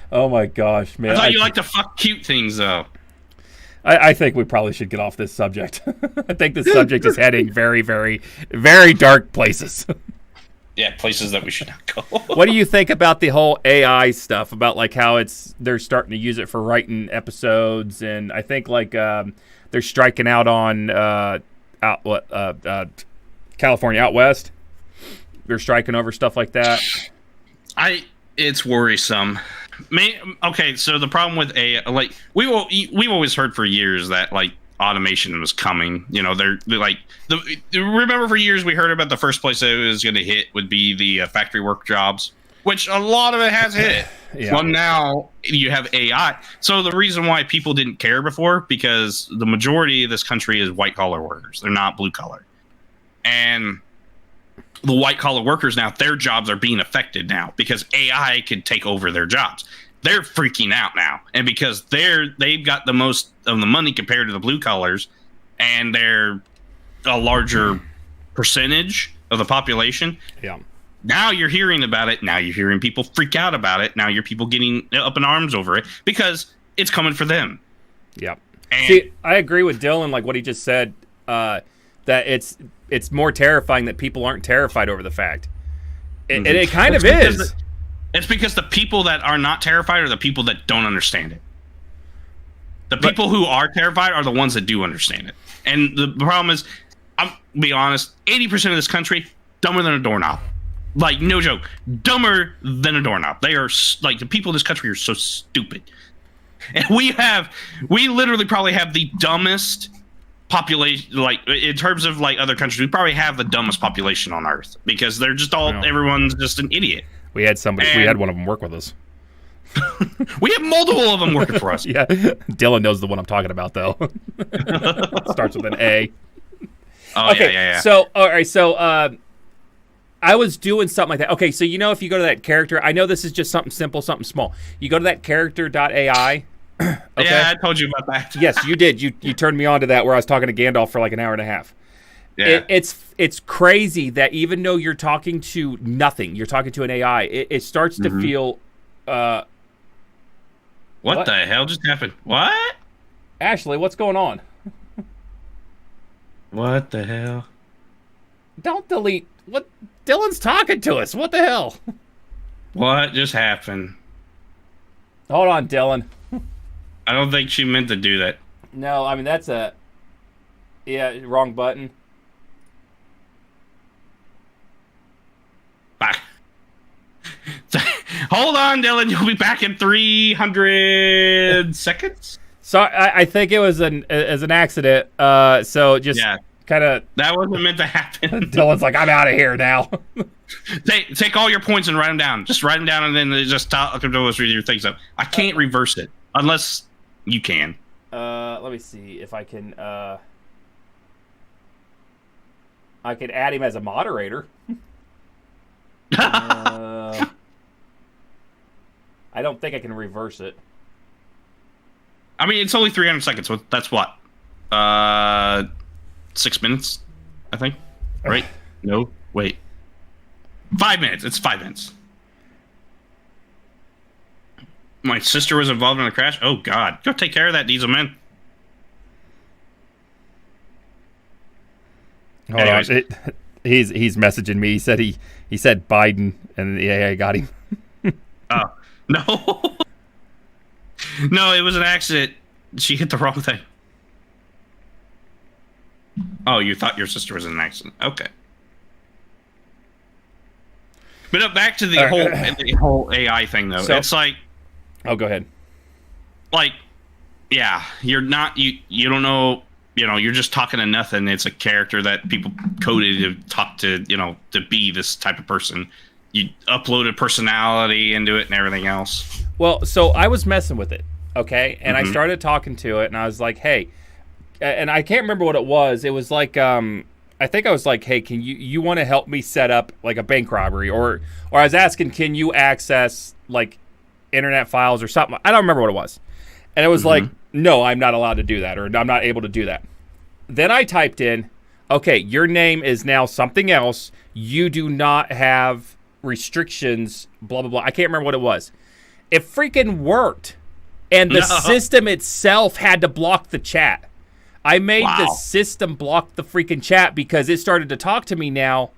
Oh my gosh, man! I thought you liked to fuck cute things, though. I think we probably should get off this subject. I think this subject is heading very, very, very dark places. Yeah, places that we should not go. What do you think about the whole AI stuff? About like how they're starting to use it for writing episodes, and I think like they're striking out on California out west. They're striking over stuff like that. It's worrisome. Okay, so the problem with AI, like we've always heard for years that like automation was coming. You know, they're like remember for years we heard about the first place that it was going to hit would be the factory work jobs, which a lot of it has hit. Yeah. Well, now you have AI. So the reason why people didn't care before, because the majority of this country is white collar workers. They're not blue collar, and the white collar workers now, their jobs are being affected now because AI could take over their jobs. They're freaking out now, and because they've got the most of the money compared to the blue collars, and they're a larger percentage of the population. Yeah. Now you're hearing about it. Now you're hearing people freak out about it. Now you're people getting up in arms over it because it's coming for them. Yeah. See, I agree with Dylan, like what he just said, that it's more terrifying that people aren't terrified over the fact. It kind of is. It's because the people that are not terrified are the people that don't understand it. The people who are terrified are the ones that do understand it. And the problem is, I'm be honest, 80% of this country, dumber than a doorknob. Like, no joke. Dumber than a doorknob. They are, like, the people in this country are so stupid. And we literally probably have the dumbest population, like in terms of like other countries, we probably have the dumbest population on earth because they're just everyone's just an idiot. We had one of them work with us. We have multiple of them working for us. Yeah, Dylan knows the one I'm talking about though. Starts with an A. Oh, okay, yeah. So all right, so I was doing something like that. Okay, so you know if you go to that character, I know this is just something simple, something small. You go to that character.ai. Okay? Yeah, I told you about that. Yes, you did. You turned me on to that where I was talking to Gandalf for like an hour and a half. Yeah. It's crazy that even though you're talking to nothing, you're talking to an AI, it starts to feel... What the hell just happened? What? Ashley, what's going on? What the hell? Don't delete... What? Dylan's talking to us. What the hell? What just happened? Hold on, Dylan. I don't think she meant to do that. No, I mean, that's a... Yeah, wrong button. Back. Hold on, Dylan. You'll be back in 300 seconds. So I think it was an accident. So just kind of... That wasn't meant to happen. Dylan's like, I'm out of here now. Take all your points and write them down. Just write them down and then just talk to us with your things up. I can't reverse it unless you can. Let me see if I can. I could add him as a moderator. I don't think I can reverse it. I mean, it's only 300 seconds. So that's what? 6 minutes, I think. Right? No, wait. 5 minutes. It's 5 minutes. My sister was involved in a crash. Oh, God. Go take care of that, Diesel Man. Hold on. He's messaging me. He said he said Biden, and the AI got him. Oh, no. No, it was an accident. She hit the wrong thing. Oh, you thought your sister was in an accident. Okay. But back to the whole AI thing, though. So, it's like... Oh, go ahead. Like, yeah, you're not... You don't know... you're just talking to nothing. It's a character that people coded to talk to, to be this type of person. You uploaded personality into it and everything else. Well, so I was messing with it, okay? And I started talking to it, and I was like, hey... And I can't remember what it was. It was like... I think I was like, hey, can you want to help me set up, like, a bank robbery? Or I was asking, can you access, like, internet files or something? I don't remember what it was. And it was like, no, I'm not allowed to do that, or I'm not able to do that. Then I typed in, okay, your name is now something else. You do not have restrictions, blah, blah, blah. I can't remember what it was. It freaking worked. And the system itself had to block the chat. I made the system block the freaking chat because it started to talk to me now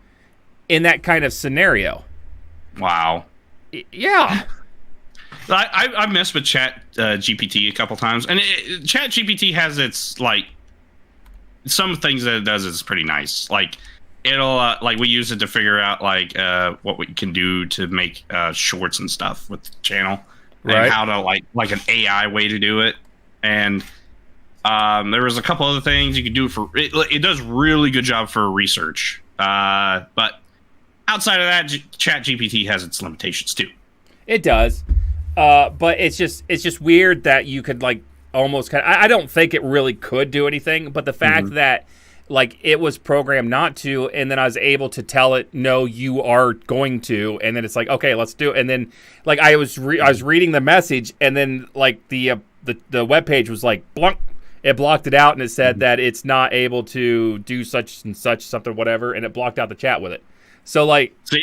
in that kind of scenario. Wow. Yeah. I messed with Chat GPT a couple times, and Chat GPT has its, like, some things that it does is pretty nice. Like, it'll, like, we use it to figure out, like, what we can do to make shorts and stuff with the channel. Right. And how to, like an AI way to do it. And there was a couple other things you could do for it. It does really good job for research. But outside of that, Chat GPT has its limitations too. It does. But it's just weird that you could, like, almost kind of, I don't think it really could do anything, but the fact that, like, it was programmed not to, and then I was able to tell it, no, you are going to, and then it's like, okay, let's do it. And then, like, I was reading the message, and then, like, the webpage was like, blunk. It blocked it out, and it said that it's not able to do such and such, something, whatever, and it blocked out the chat with it. So, like... So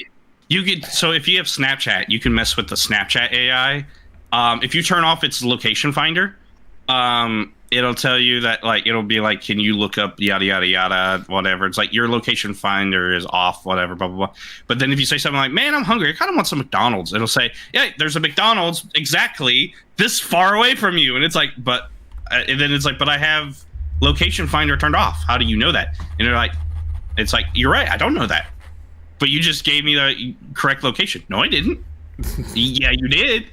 if you have Snapchat, you can mess with the Snapchat AI. If you turn off its location finder, it'll tell you that, like, it'll be like, can you look up yada, yada, yada, whatever. It's like your location finder is off, whatever, blah, blah, blah. But then if you say something like, man, I'm hungry, I kind of want some McDonald's, it'll say, yeah, there's a McDonald's exactly this far away from you. And it's like, but... and then it's like, but I have location finder turned off. How do you know that? And they're like, it's like, you're right, I don't know that. But you just gave me the correct location. No, I didn't. Yeah, you did.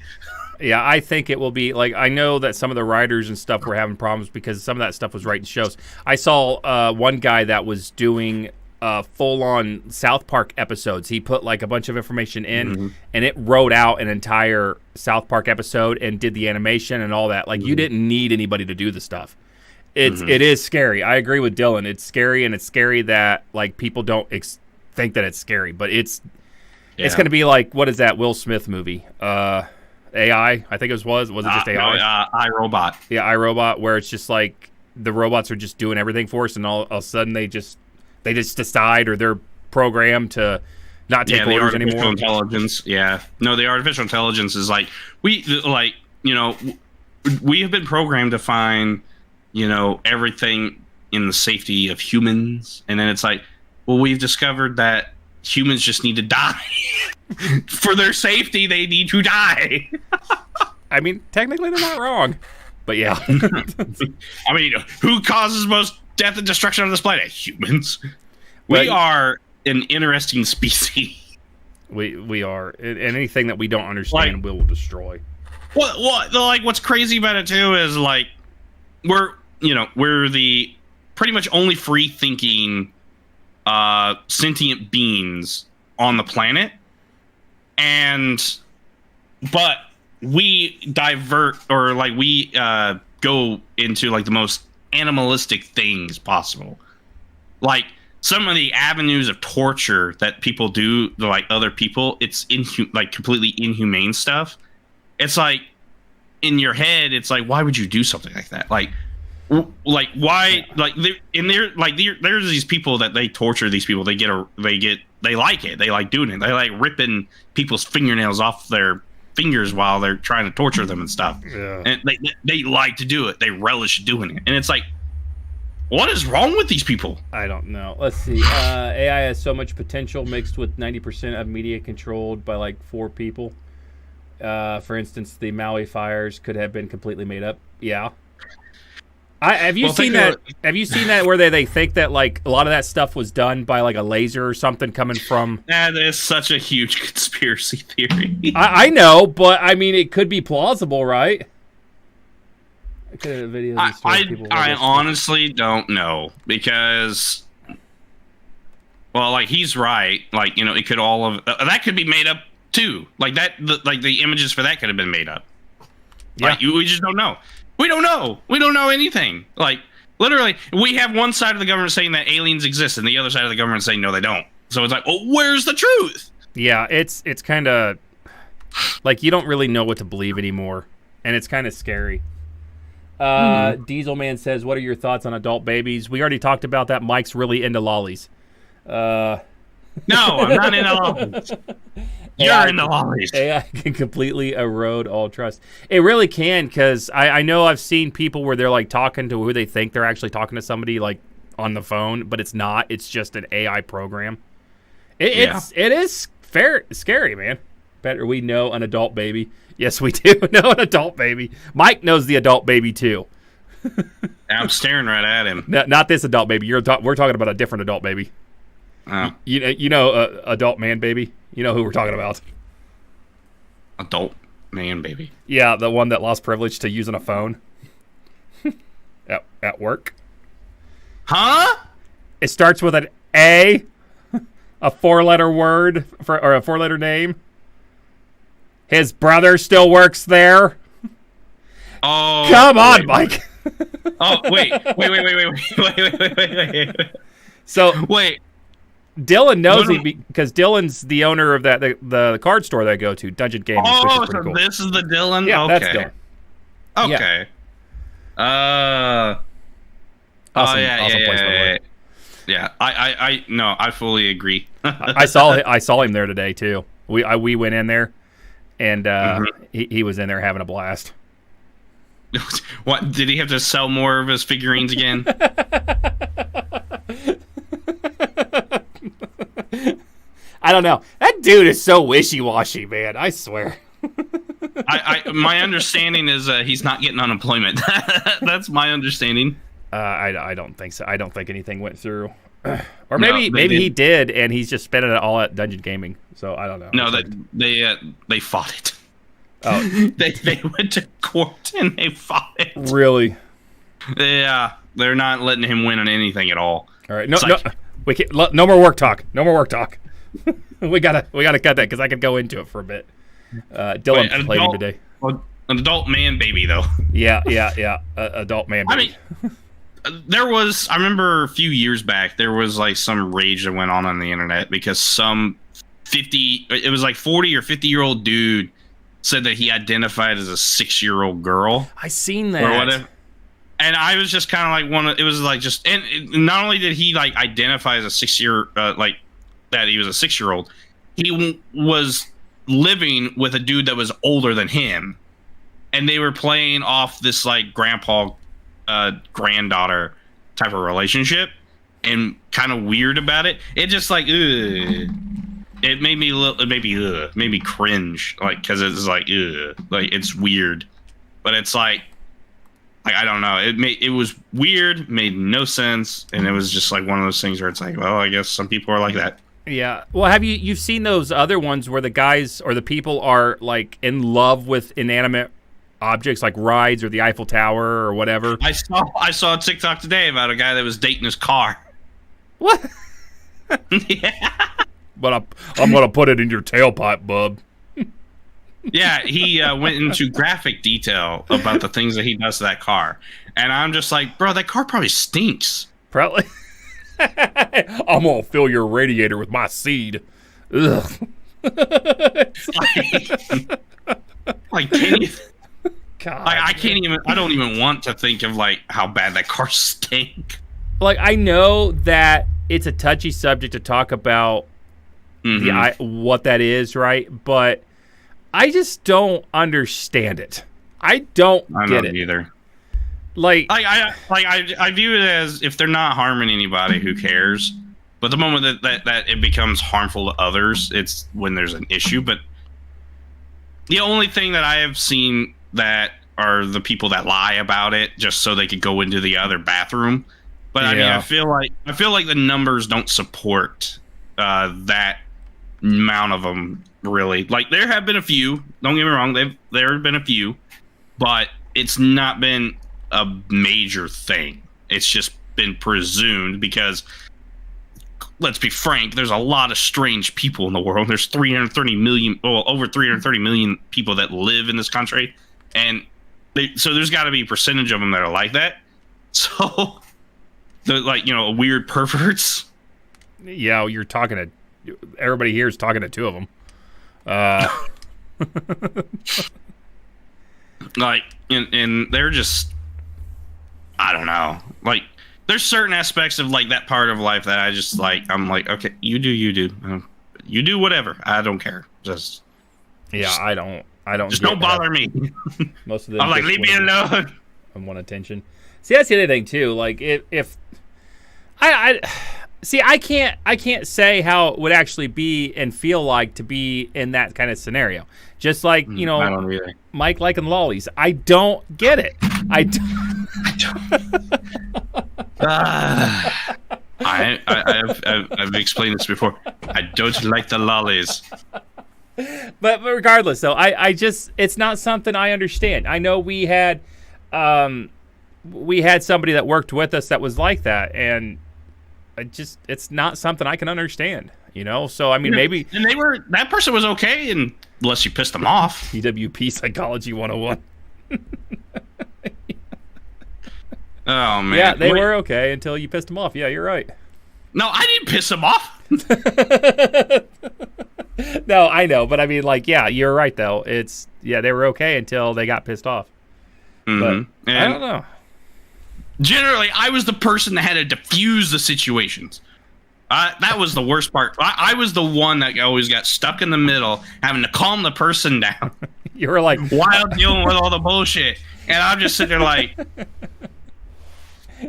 Yeah, I think it will be, like, I know that some of the writers and stuff were having problems because some of that stuff was writing shows. I saw one guy that was doing full-on South Park episodes. He put, like, a bunch of information in, and it wrote out an entire South Park episode and did the animation and all that. Like, you didn't need anybody to do the stuff. It is scary. I agree with Dylan. It's scary, and it's scary that, like, people don't think that it's scary. But it's going to be like, what is that Will Smith movie? AI, I think it was. Was it just AI? No, iRobot. Yeah, iRobot, where it's just like the robots are just doing everything for us, and all of a sudden they just decide, or they're programmed to not take orders anymore. Artificial intelligence. Yeah. No, the artificial intelligence is like, we have been programmed to find, everything in the safety of humans. And then it's like, well, we've discovered that humans just need to die. For their safety, they need to die. I mean, technically they're not wrong. But yeah. I mean, who causes most death and destruction on this planet? Humans. We are an interesting species. We are. And anything that we don't understand, we will destroy. What's crazy about it too is, like, we're the pretty much only free thinking sentient beings on the planet, but we divert, or like we go into like the most animalistic things possible. Like some of the avenues of torture that people do to like other people, it's like completely inhumane stuff. It's like in your head, it's like, why would you do something like that? Like why? Like there's these people that they torture these people. They like it. They like doing it. They like ripping people's fingernails off their fingers while they're trying to torture them and stuff. Yeah. And they like to do it. They relish doing it. And it's like, what is wrong with these people? I don't know. Let's see. AI has so much potential mixed with 90% of media controlled by like 4 people. For instance, the Maui fires could have been completely made up. Yeah. Have you seen that? Have you seen that where they think that like a lot of that stuff was done by like a laser or something coming from? That is such a huge conspiracy theory. I know, but I mean, it could be plausible, right? I honestly don't know because, well, like he's right. Like it could all of that could be made up too. Like that, like the images for that could have been made up. Yeah, like, we just don't know. We don't know. We don't know anything. Like literally, we have one side of the government saying that aliens exist, and the other side of the government saying no, they don't. So it's like, well, where's the truth? Yeah, it's kind of like you don't really know what to believe anymore, and it's kind of scary. Diesel Man says, "What are your thoughts on adult babies?" We already talked about that. Mike's really into lollies. No, I'm not into lollies. You're into lollies. AI can completely erode all trust. It really can, because I know I've seen people where they're like talking to who they think they're actually talking to somebody like on the phone, but it's not. It's just an AI program. It is scary, man. Better we know an adult baby. Yes, we do know an adult baby. Mike knows the adult baby too. I'm staring right at him. Not this adult baby. We're talking about a different adult baby. Oh. You know, adult man baby. You know who we're talking about. Adult man baby. Yeah, the one that lost privilege to using a phone at work. Huh? It starts with an A, a 4-letter word or a 4-letter name. His brother still works there. Oh, come on, Mike. Oh, wait. So wait. Dylan knows because Dylan's the owner of the card store that I go to, Dungeon Gaming. Oh, which is pretty so cool. this is the Dylan? Yeah, okay. that's Dylan. Okay. Yeah. Awesome place, by the way. Yeah, I fully agree. I saw him there today too. We went in there, and he was in there having a blast. What, did he have to sell more of his figurines again? I don't know. That dude is so wishy-washy, man. I swear. My understanding is he's not getting unemployment. That's my understanding. I don't think so. I don't think anything went through. Or maybe he did, and he's just spending it all at Dungeon Gaming. So I don't know. No, they fought it. Oh, they went to court and they fought it. Really? Yeah, they're not letting him win on anything at all. All right, we can't. No more work talk. No more work talk. we gotta cut that because I could go into it for a bit. Dylan played him today. An adult man baby though. Yeah. Adult man baby. I mean, I remember a few years back there was like some rage that went on the internet because some 40 or 50-year-old dude said that he identified as a 6-year-old girl. I seen that. Or whatever. And I was just kind of like it was like just, and not only did he like identify as a 6-year, like that he was a 6-year-old, he was living with a dude that was older than him. And they were playing off this like grandpa, granddaughter type of relationship and kind of weird about it. It just like, it made me cringe, like, because it's like, like it's weird, but it's like I don't know. It was weird, made no sense, and it was just like one of those things where it's like, well, I guess some people are like that. Yeah. Well, have you've seen those other ones where the guys or the people are like in love with inanimate objects like rides or the Eiffel Tower or whatever? I saw a TikTok today about a guy that was dating his car. What? Yeah. But I'm gonna put it in your tailpipe, bub. Yeah, he went into graphic detail about the things that he does to that car. And I'm just like, bro, that car probably stinks. Probably. I'm going to fill your radiator with my seed. Ugh. Like, can you... God, I can't even... I don't even want to think of, like, how bad that car stink. Like, I know that it's a touchy subject to talk about what that is, right? But I just don't understand it. I don't get it either. Like I view it as if they're not harming anybody, who cares? But the moment that it becomes harmful to others, it's when there's an issue. But the only thing that I have seen that are the people that lie about it just so they could go into the other bathroom. But I mean, I feel like the numbers don't support that amount of them, really. Like, there have been a few. Don't get me wrong, there have been a few, but it's not been a major thing. It's just been presumed because, let's be frank, there's a lot of strange people in the world. There's over 330 million people that live in this country, and so there's got to be a percentage of them that are like that. So, they're like, weird perverts. Yeah, you're talking to everybody here is talking to two of them. Like, and they're just, I don't know. Like, there's certain aspects of, like, that part of life that I just, like, I'm like, okay, you do. You do whatever. I don't care. I don't. Just don't bother me. Most of them. I'm like, leave me alone. I want attention. See, that's the other thing too. Like, if I see, I can't say how it would actually be and feel like to be in that kind of scenario. Just like, I don't either. Mike liking lollies. I don't get it. I've explained this before. I don't like the lollies. But regardless, though, I just, it's not something I understand. I know we had somebody that worked with us that was like that, and it's not something I can understand, So I mean, maybe. And that person was okay, unless you pissed them off. PWP Psychology 101. Oh man. Yeah, they were okay until you pissed them off. Yeah, you're right. No, I didn't piss them off. No, I know, but I mean, like, yeah, you're right though. They were okay until they got pissed off. But I don't know. Generally, I was the person that had to diffuse the situations. That was the worst part. I was the one that always got stuck in the middle, having to calm the person down. You were like, while dealing with all the bullshit, and I'm just sitting there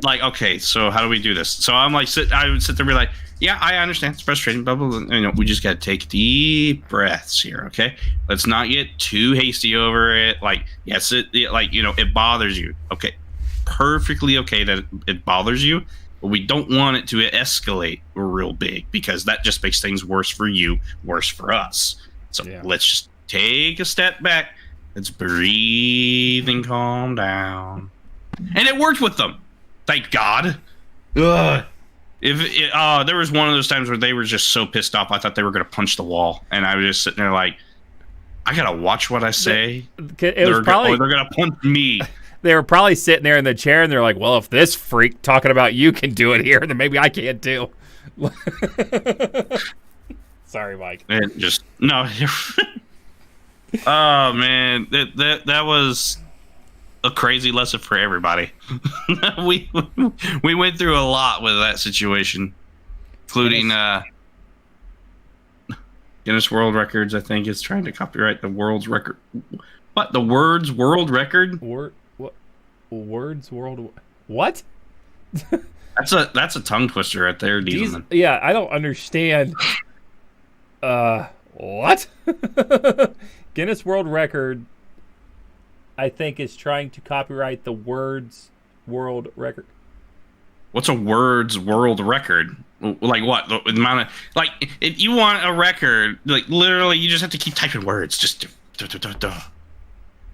like, okay, so how do we do this? So I'm like, I would sit there and be like, yeah, I understand, it's frustrating, blah blah blah. We just got to take deep breaths here, okay? Let's not get too hasty over it. Like, yes, it bothers you. Okay, perfectly okay that it bothers you, but we don't want it to escalate real big, because that just makes things worse for you, worse for us. So let's just take a step back. Let's breathe and calm down. And it worked with them. Thank God. Ugh. There was one of those times where they were just so pissed off, I thought they were going to punch the wall. And I was just sitting there like, I got to watch what I say. They're going to punch me. They were probably sitting there in the chair, and they're like, well, if this freak talking about you can do it here, then maybe I can too. Sorry, Mike. And just, no. Oh, man. That was a crazy lesson for everybody. we went through a lot with that situation, including Guinness World Records, I think, is trying to copyright the world's record. What? The words world record? Words world. What? That's a tongue twister right there, Dieselman. Yeah, I don't understand. What? Guinness World Record, I think, is trying to copyright the words world record. What's a words world record? Like what? The amount of, like, if you want a record, like, literally you just have to keep typing words. Just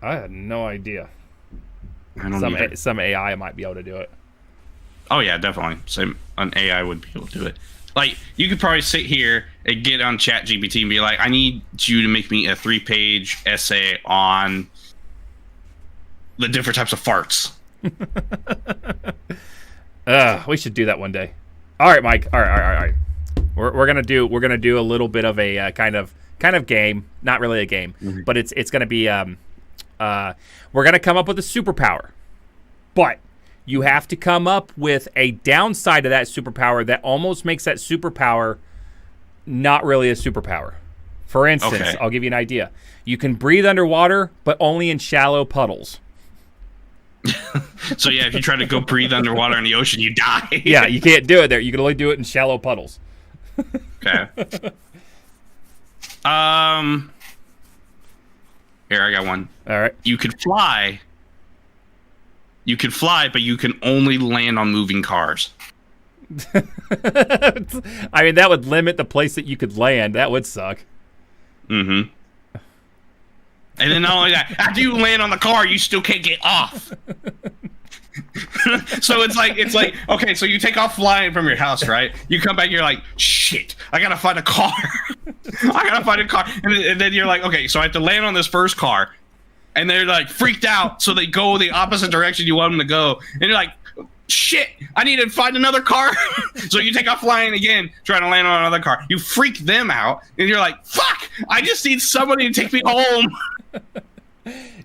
I had no idea. Some AI might be able to do it. Oh yeah, definitely. An AI would be able to do it. Like, you could probably sit here and get on ChatGPT and be like, I need you to make me a 3-page essay on the different types of farts. We should do that one day. All right, Mike. All right. We're gonna do a little bit of a kind of game, not really a game, but it's gonna be we're gonna come up with a superpower, but you have to come up with a downside to that superpower that almost makes that superpower not really a superpower. For instance, I'll give you an idea. You can breathe underwater, but only in shallow puddles. So yeah, if you try to go breathe underwater in the ocean, you die. Yeah, you can't do it there. You can only do it in shallow puddles. Okay. Here, I got one. All right. You could fly, but you can only land on moving cars. I mean, that would limit the place that you could land. That would suck. Mm-hmm. And then not only that, after you land on the car, you still can't get off. So it's like, okay, so you take off flying from your house, right? You come back, you're like, shit, I gotta find a car. And then you're like, okay, so I have to land on this first car. And they're like freaked out, so they go the opposite direction you want them to go. And you're like, shit, I need to find another car. So you take off flying again, trying to land on another car. You freak them out, and you're like, fuck, I just need somebody to take me home.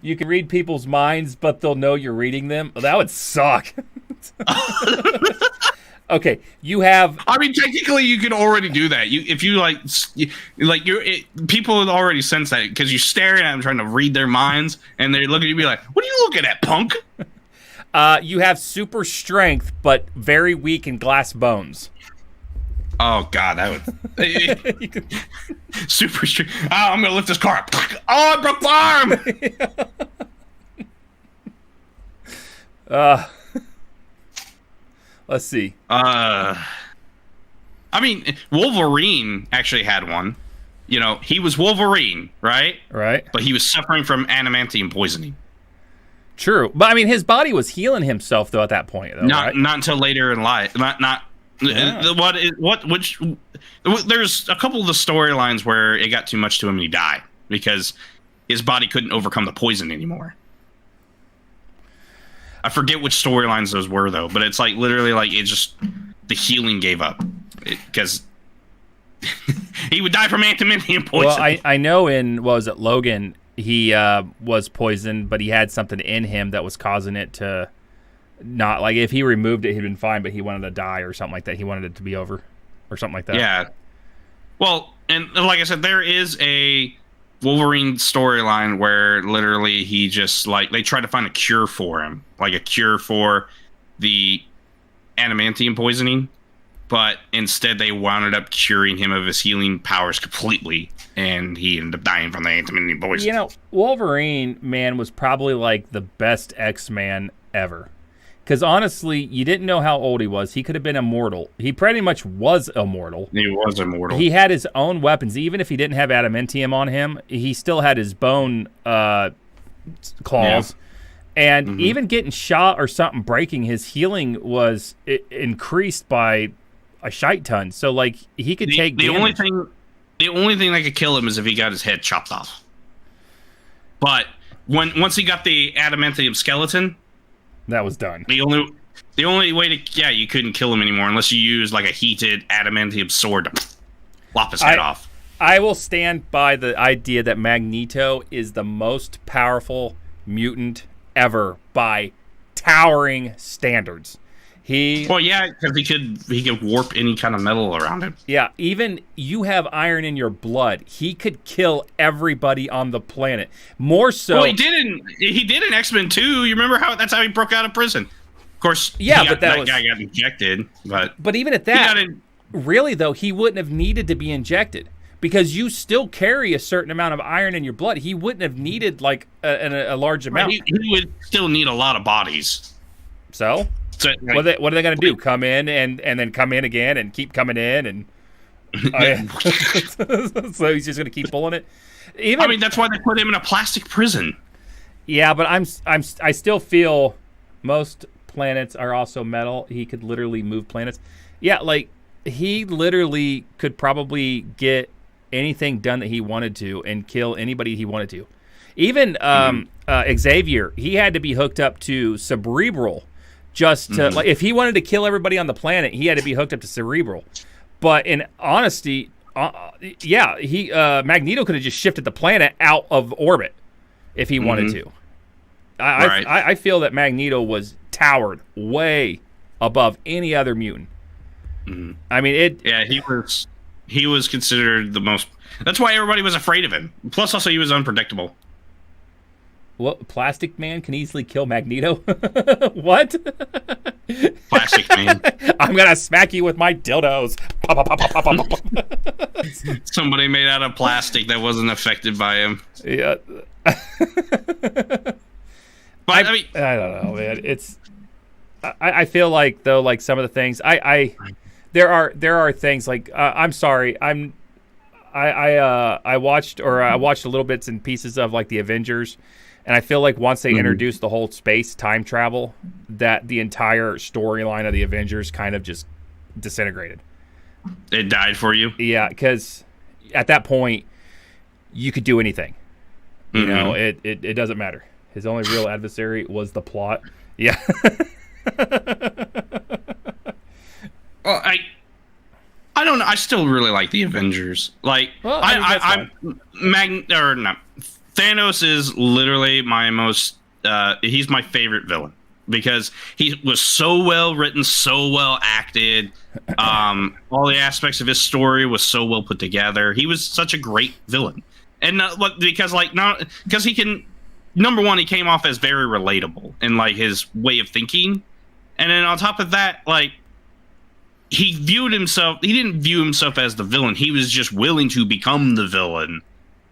You can read people's minds, but they'll know you're reading them. Well, that would suck. Okay, you have. I mean, technically, you can already do that. People would already sense that because you're staring at them, trying to read their minds, and they look at you, and be like, "What are you looking at, punk?" You have super strength, but very weak in glass bones. Oh God, that would super strength. Oh, I'm gonna lift this car up. Oh, I broke my arm. Let's see. I mean, Wolverine actually had one. You know, he was Wolverine, right? Right. But he was suffering from adamantium poisoning. True, but I mean, his body was healing himself though at that point. Though, not right? not until later in life. Not. Yeah. There's a couple of the storylines where it got too much to him and he died because his body couldn't overcome the poison anymore. I forget which storylines those were though, but it's like literally like it just the healing gave up because he would die from adamantium poison. Well, I know in what was it, Logan, he was poisoned, but he had something in him that was causing it to. Not like if he removed it, he'd been fine, but he wanted to die or something like that. He wanted it to be over or something like that. Yeah. Well, and like I said, there is a Wolverine storyline where literally he just like they try to find a cure for him, like a cure for the adamantium poisoning, but instead they wound up curing him of his healing powers completely, and he ended up dying from the adamantium poison. You know, Wolverine, man, was probably like the best X-Man ever. Because honestly, you didn't know how old he was. He could have been immortal. He pretty much was immortal. He was immortal. He had his own weapons. Even if he didn't have adamantium on him, he still had his bone claws. Yeah. And even getting shot or something breaking, his healing was increased by a shite ton. So, like, he could take damage. The only thing that could kill him is if he got his head chopped off. But once he got the adamantium skeleton... That was done. The only way to you couldn't kill him anymore unless you use like a heated adamantium sword to lop his head off. I will stand by the idea that Magneto is the most powerful mutant ever by towering standards. Because he could warp any kind of metal around him. Yeah, even you have iron in your blood. He could kill everybody on the planet. More so. Well, he did in X-Men 2. You remember that's how he broke out of prison. Of course, that guy got injected, but even at that, really though, he wouldn't have needed to be injected because you still carry a certain amount of iron in your blood. He wouldn't have needed like a large amount. He would still need a lot of bodies. So what are they going to do? Come in and then come in again and keep coming in and so he's just going to keep pulling it. I mean, that's why they put him in a plastic prison. Yeah, but I still feel most planets are also metal. He could literally move planets. Yeah, like he literally could probably get anything done that he wanted to and kill anybody he wanted to. Even Xavier, he had to be hooked up to Cerebral just to like if he wanted to kill everybody on the planet, he had to be hooked up to Cerebral. But in honesty, Magneto could have just shifted the planet out of orbit if he wanted to. I feel that Magneto was towered way above any other mutant. I mean, he was considered the most. That's why everybody was afraid of him. Plus, also, he was unpredictable. What? Plastic Man can easily kill Magneto? What? Plastic Man. I'm gonna smack you with my dildos. Somebody made out of plastic that wasn't affected by him. Yeah. But I mean, I don't know, man. It's. I feel like though, like some of the things there are things like I'm sorry, I watched a little bits and pieces of like the Avengers, and I feel like once they introduced the whole space time travel, that the entire storyline of the Avengers kind of just disintegrated. It died for you? Yeah, because at that point you could do anything. You know, it doesn't matter. His only real adversary was the plot. Yeah. Well, I don't know. I still really like the Avengers. Like, well, Thanos is literally my most. He's my favorite villain because he was so well written, so well acted. All the aspects of his story was so well put together. He was such a great villain, and because he can. Number one, he came off as very relatable in like his way of thinking, and then on top of that, like. He didn't view himself as the villain. He was just willing to become the villain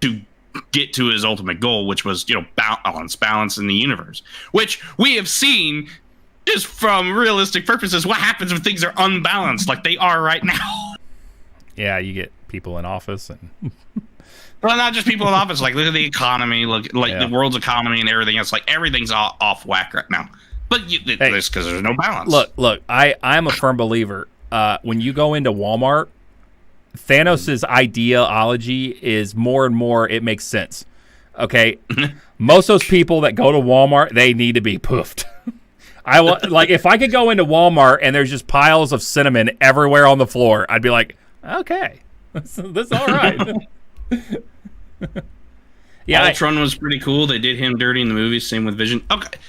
to get to his ultimate goal, which was, balance in the universe, which we have seen just from realistic purposes. What happens when things are unbalanced like they are right now? Yeah, you get people in office and well, not just people in office. Like, look at the economy, the world's economy and everything else. Like, everything's off whack right now. But it's because there's no balance. Look, I'm a firm believer. When you go into Walmart, Thanos' ideology is more and more, it makes sense. Okay? Most of those people that go to Walmart, they need to be poofed. If I could go into Walmart and there's just piles of cinnamon everywhere on the floor, I'd be like, okay, this is all right. Yeah, Ultron was pretty cool. They did him dirty in the movie. Same with Vision. Okay.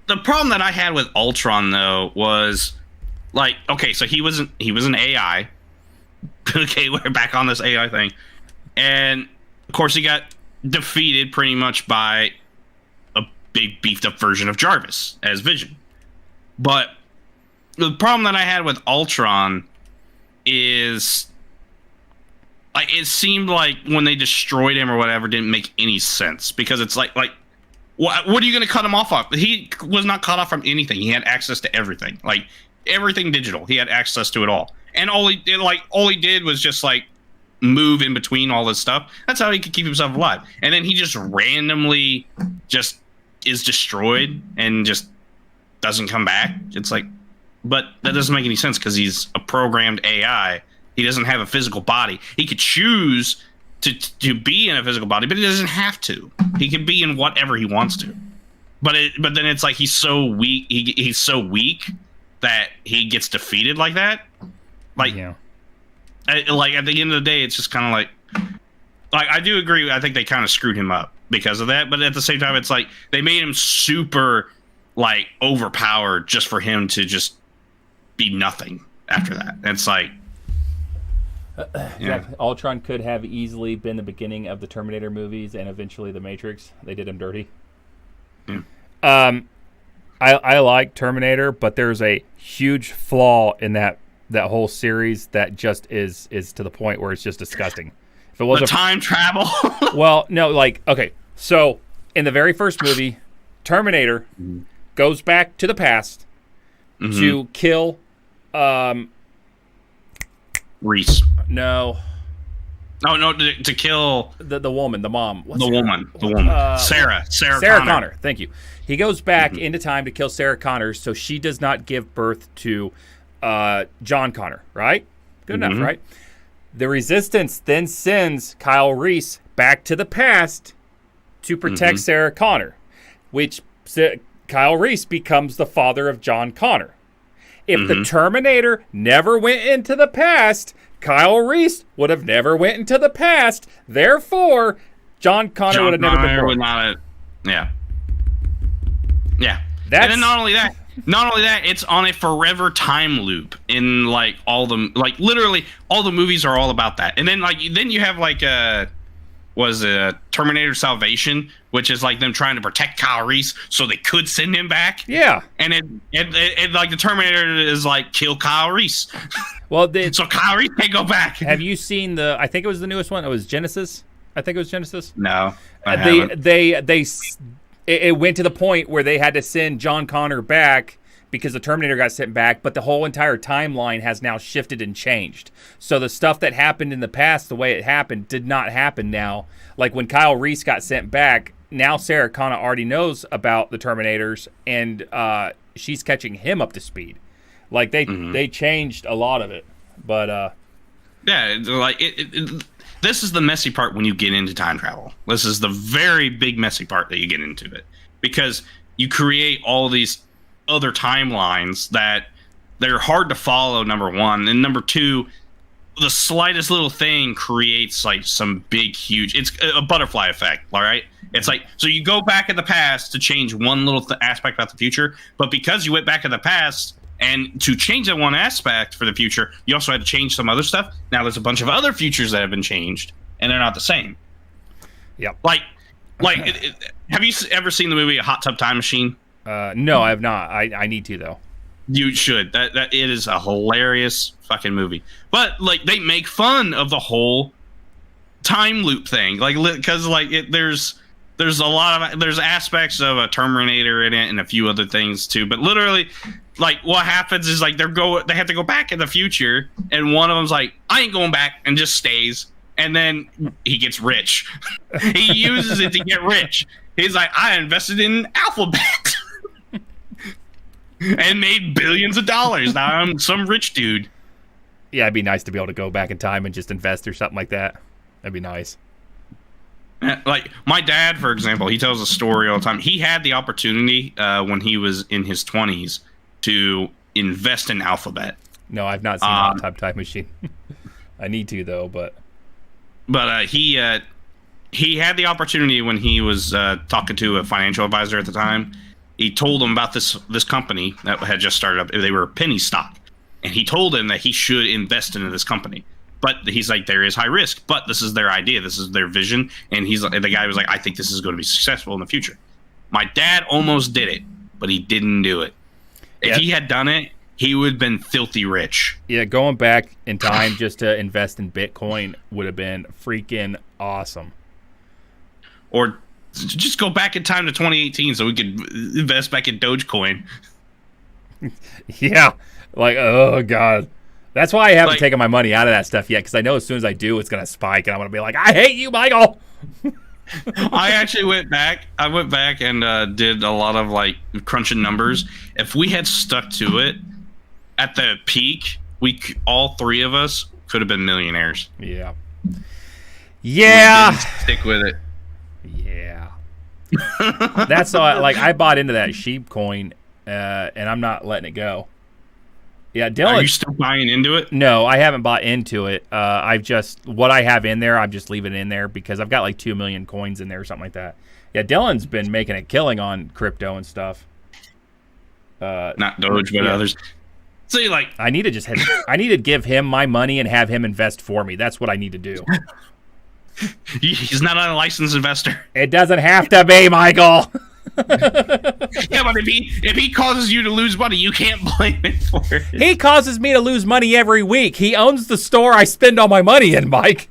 The problem that I had with Ultron, though, was... Like, okay, so he was an AI. Okay, we're back on this AI thing. And, of course, he got defeated pretty much by a big beefed-up version of Jarvis as Vision. But the problem that I had with Ultron is... Like, it seemed like when they destroyed him or whatever, didn't make any sense. Because it's like what are you going to cut him off of? He was not cut off from anything. He had access to everything. Like... Everything digital. He had access to it all. And all he did was just like move in between all this stuff. That's how he could keep himself alive. And then he just randomly just is destroyed and just doesn't come back. It's like, but that doesn't make any sense because he's a programmed AI. He doesn't have a physical body. He could choose to be in a physical body, but he doesn't have to. He can be in whatever he wants to. But then it's like he's so weak. He's so weak that he gets defeated like that. Like, yeah. Like at the end of the day, it's just kind of like I do agree. I think they kind of screwed him up because of that. But at the same time, it's like they made him super like overpowered just for him to just be nothing after that. It's like, exactly. Ultron could have easily been the beginning of the Terminator movies and eventually the Matrix. They did him dirty. Yeah. I like Terminator, but there's a huge flaw in that whole series that just is to the point where it's just disgusting. If it was the time travel. Well, no, like, okay, so in the very first movie, Terminator goes back to the past to kill Reese. No, to kill the woman, the mom. The woman. Sarah Connor. Thank you. He goes back into time to kill Sarah Connor so she does not give birth to John Connor, right? Good enough, right? The Resistance then sends Kyle Reese back to the past to protect Sarah Connor, which Kyle Reese becomes the father of John Connor. If the Terminator never went into the past, Kyle Reese would have never went into the past. Therefore, John Connor would have never been born. Yeah. And then not only that, it's on a forever time loop in like literally all the movies are all about that. And then then you have Terminator Salvation, which is like them trying to protect Kyle Reese so they could send him back. Yeah. And it like the Terminator is like kill Kyle Reese. Well, so Kyle Reese can't go back. Have you seen I think it was the newest one. It was Genesis. I think it was Genesis. No. I haven't. It went to the point where they had to send John Connor back because the Terminator got sent back, but the whole entire timeline has now shifted and changed. So the stuff that happened in the past, the way it happened, did not happen now. Like when Kyle Reese got sent back, now Sarah Connor already knows about the Terminators, and she's catching him up to speed. Like they changed a lot of it, but yeah, like this is the messy part when you get into time travel. This is the very big messy part that you get into it, because you create all these other timelines that they're hard to follow, number one, and number two, the slightest little thing creates like some big huge, it's a butterfly effect. All right, it's like, so you go back in the past to change one little aspect about the future, but because you went back in the past and to change that one aspect for the future, you also had to change some other stuff. Now there's a bunch of other futures that have been changed and they're not the same. Yep. Have you ever seen the movie A Hot Tub Time Machine? No, I have not. I need to though. You should. That it is a hilarious fucking movie. But like they make fun of the whole time loop thing, like because there's a lot of there's aspects of a Terminator in it and a few other things too. But literally, like what happens is like they have to go back in the future, and one of them's like, I ain't going back, and just stays, and then he gets rich. He uses it to get rich. He's like, I invested in Alphabet. And made billions of dollars. Now I'm some rich dude. Yeah, it'd be nice to be able to go back in time and just invest or something like that. That'd be nice. Like my dad, for example, he tells a story all the time. He had the opportunity when he was in his 20s to invest in Alphabet. No, I've not seen Hot Tub Time Machine. I need to though, but he had the opportunity when he was talking to a financial advisor at the time. He told him about this company that had just started up. They were a penny stock, and he told him that he should invest into this company. But he's like, there is high risk, but this is their idea, this is their vision, and the guy was like, I think this is going to be successful in the future. My dad almost did it, but he didn't do it. If he had done it, he would have been filthy rich. Yeah, going back in time just to invest in Bitcoin would have been freaking awesome. Or just go back in time to 2018 so we could invest back in Dogecoin. Yeah. Like, oh, God. That's why I haven't taken my money out of that stuff yet, because I know as soon as I do, it's going to spike, and I'm going to be like, I hate you, Michael! I actually went back and did a lot of, like, crunching numbers. If we had stuck to it at the peak, all three of us could have been millionaires. Yeah. Yeah! We didn't stick with it. Yeah. That's all. Like, I bought into that sheep coin, and I'm not letting it go. Yeah, Dylan. Are you still buying into it? No, I haven't bought into it. What I have in there, I'm just leaving it in there because I've got like 2 million coins in there or something like that. Yeah, Dylan's been making a killing on crypto and stuff. Not Doge, but others. See, like, I need to give him my money and have him invest for me. That's what I need to do. He's not a licensed investor. It doesn't have to be, Michael. Yeah, but if he causes you to lose money, you can't blame him for it. He causes me to lose money every week. He owns the store I spend all my money in, Mike.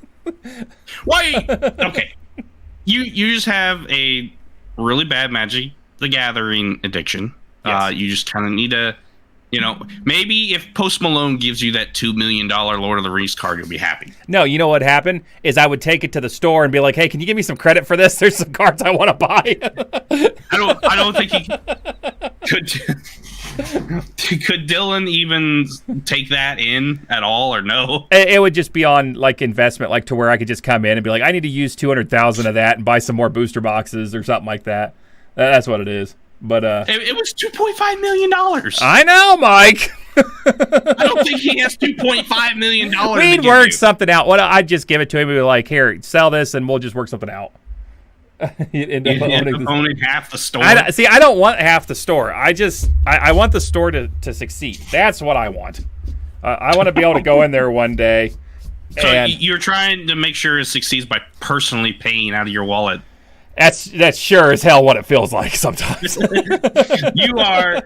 Why? Okay. You just have a really bad Magic the Gathering addiction. Yes. You just kind of need to, maybe if Post Malone gives you that $2 million Lord of the Rings card, you'll be happy. No, you know what happened is I would take it to the store and be like, hey, can you give me some credit for this? There's some cards I want to buy. I don't think he could. Could Dylan even take that in at all, or no? It would just be on like investment, like to where I could just come in and be like, I need to use 200,000 of that and buy some more booster boxes or something like that. That's what it is. But it was $2.5 million. I know, Mike. I don't think he has $2.5 million. We'd work something out. What I'd just give it to him and be like, here, sell this, and we'll just work something out. You end up owning half the store. I don't want half the store. I want the store to succeed. That's what I want. I want to be able to go in there one day. So you're trying to make sure it succeeds by personally paying out of your wallet. That's sure as hell what it feels like sometimes. You are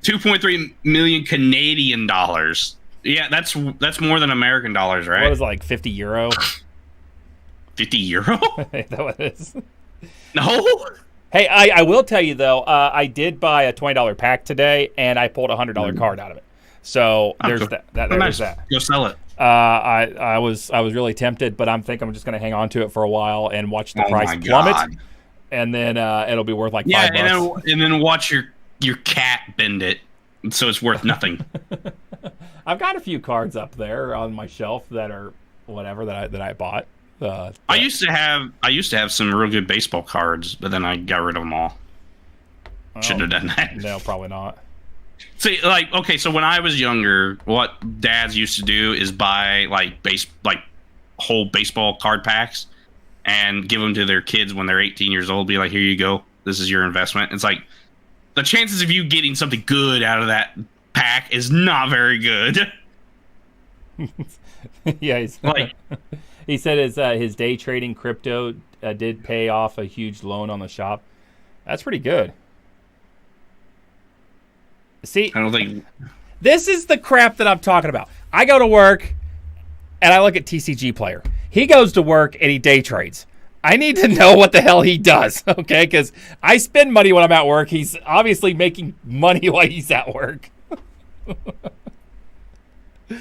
2.3 million Canadian dollars. Yeah, that's more than American dollars, right? What was it, like 50 euro? 50 euro? Is that what it is? No. Hey, I will tell you though, I did buy a $20 pack today, and I pulled a $100 card out of it. So there's that. There's that. Go sell it. I was really tempted, but I'm just going to hang on to it for a while and watch the price plummet, and then it'll be worth like $5. And then watch your cat bend it, so it's worth nothing. I've got a few cards up there on my shelf that are whatever that I bought. I used to have some real good baseball cards, but then I got rid of them all. Shouldn't have done that. No, probably not. See, so when I was younger, what dads used to do is buy whole baseball card packs and give them to their kids when they're 18 years old. Be like, here you go, this is your investment. It's like the chances of you getting something good out of that pack is not very good. Yeah, he said his day trading crypto did pay off a huge loan on the shop. That's pretty good. See, I don't think this is the crap that I'm talking about. I go to work and I look at TCG Player. He goes to work and he day trades. I need to know what the hell he does, okay? Because I spend money when I'm at work. He's obviously making money while he's at work.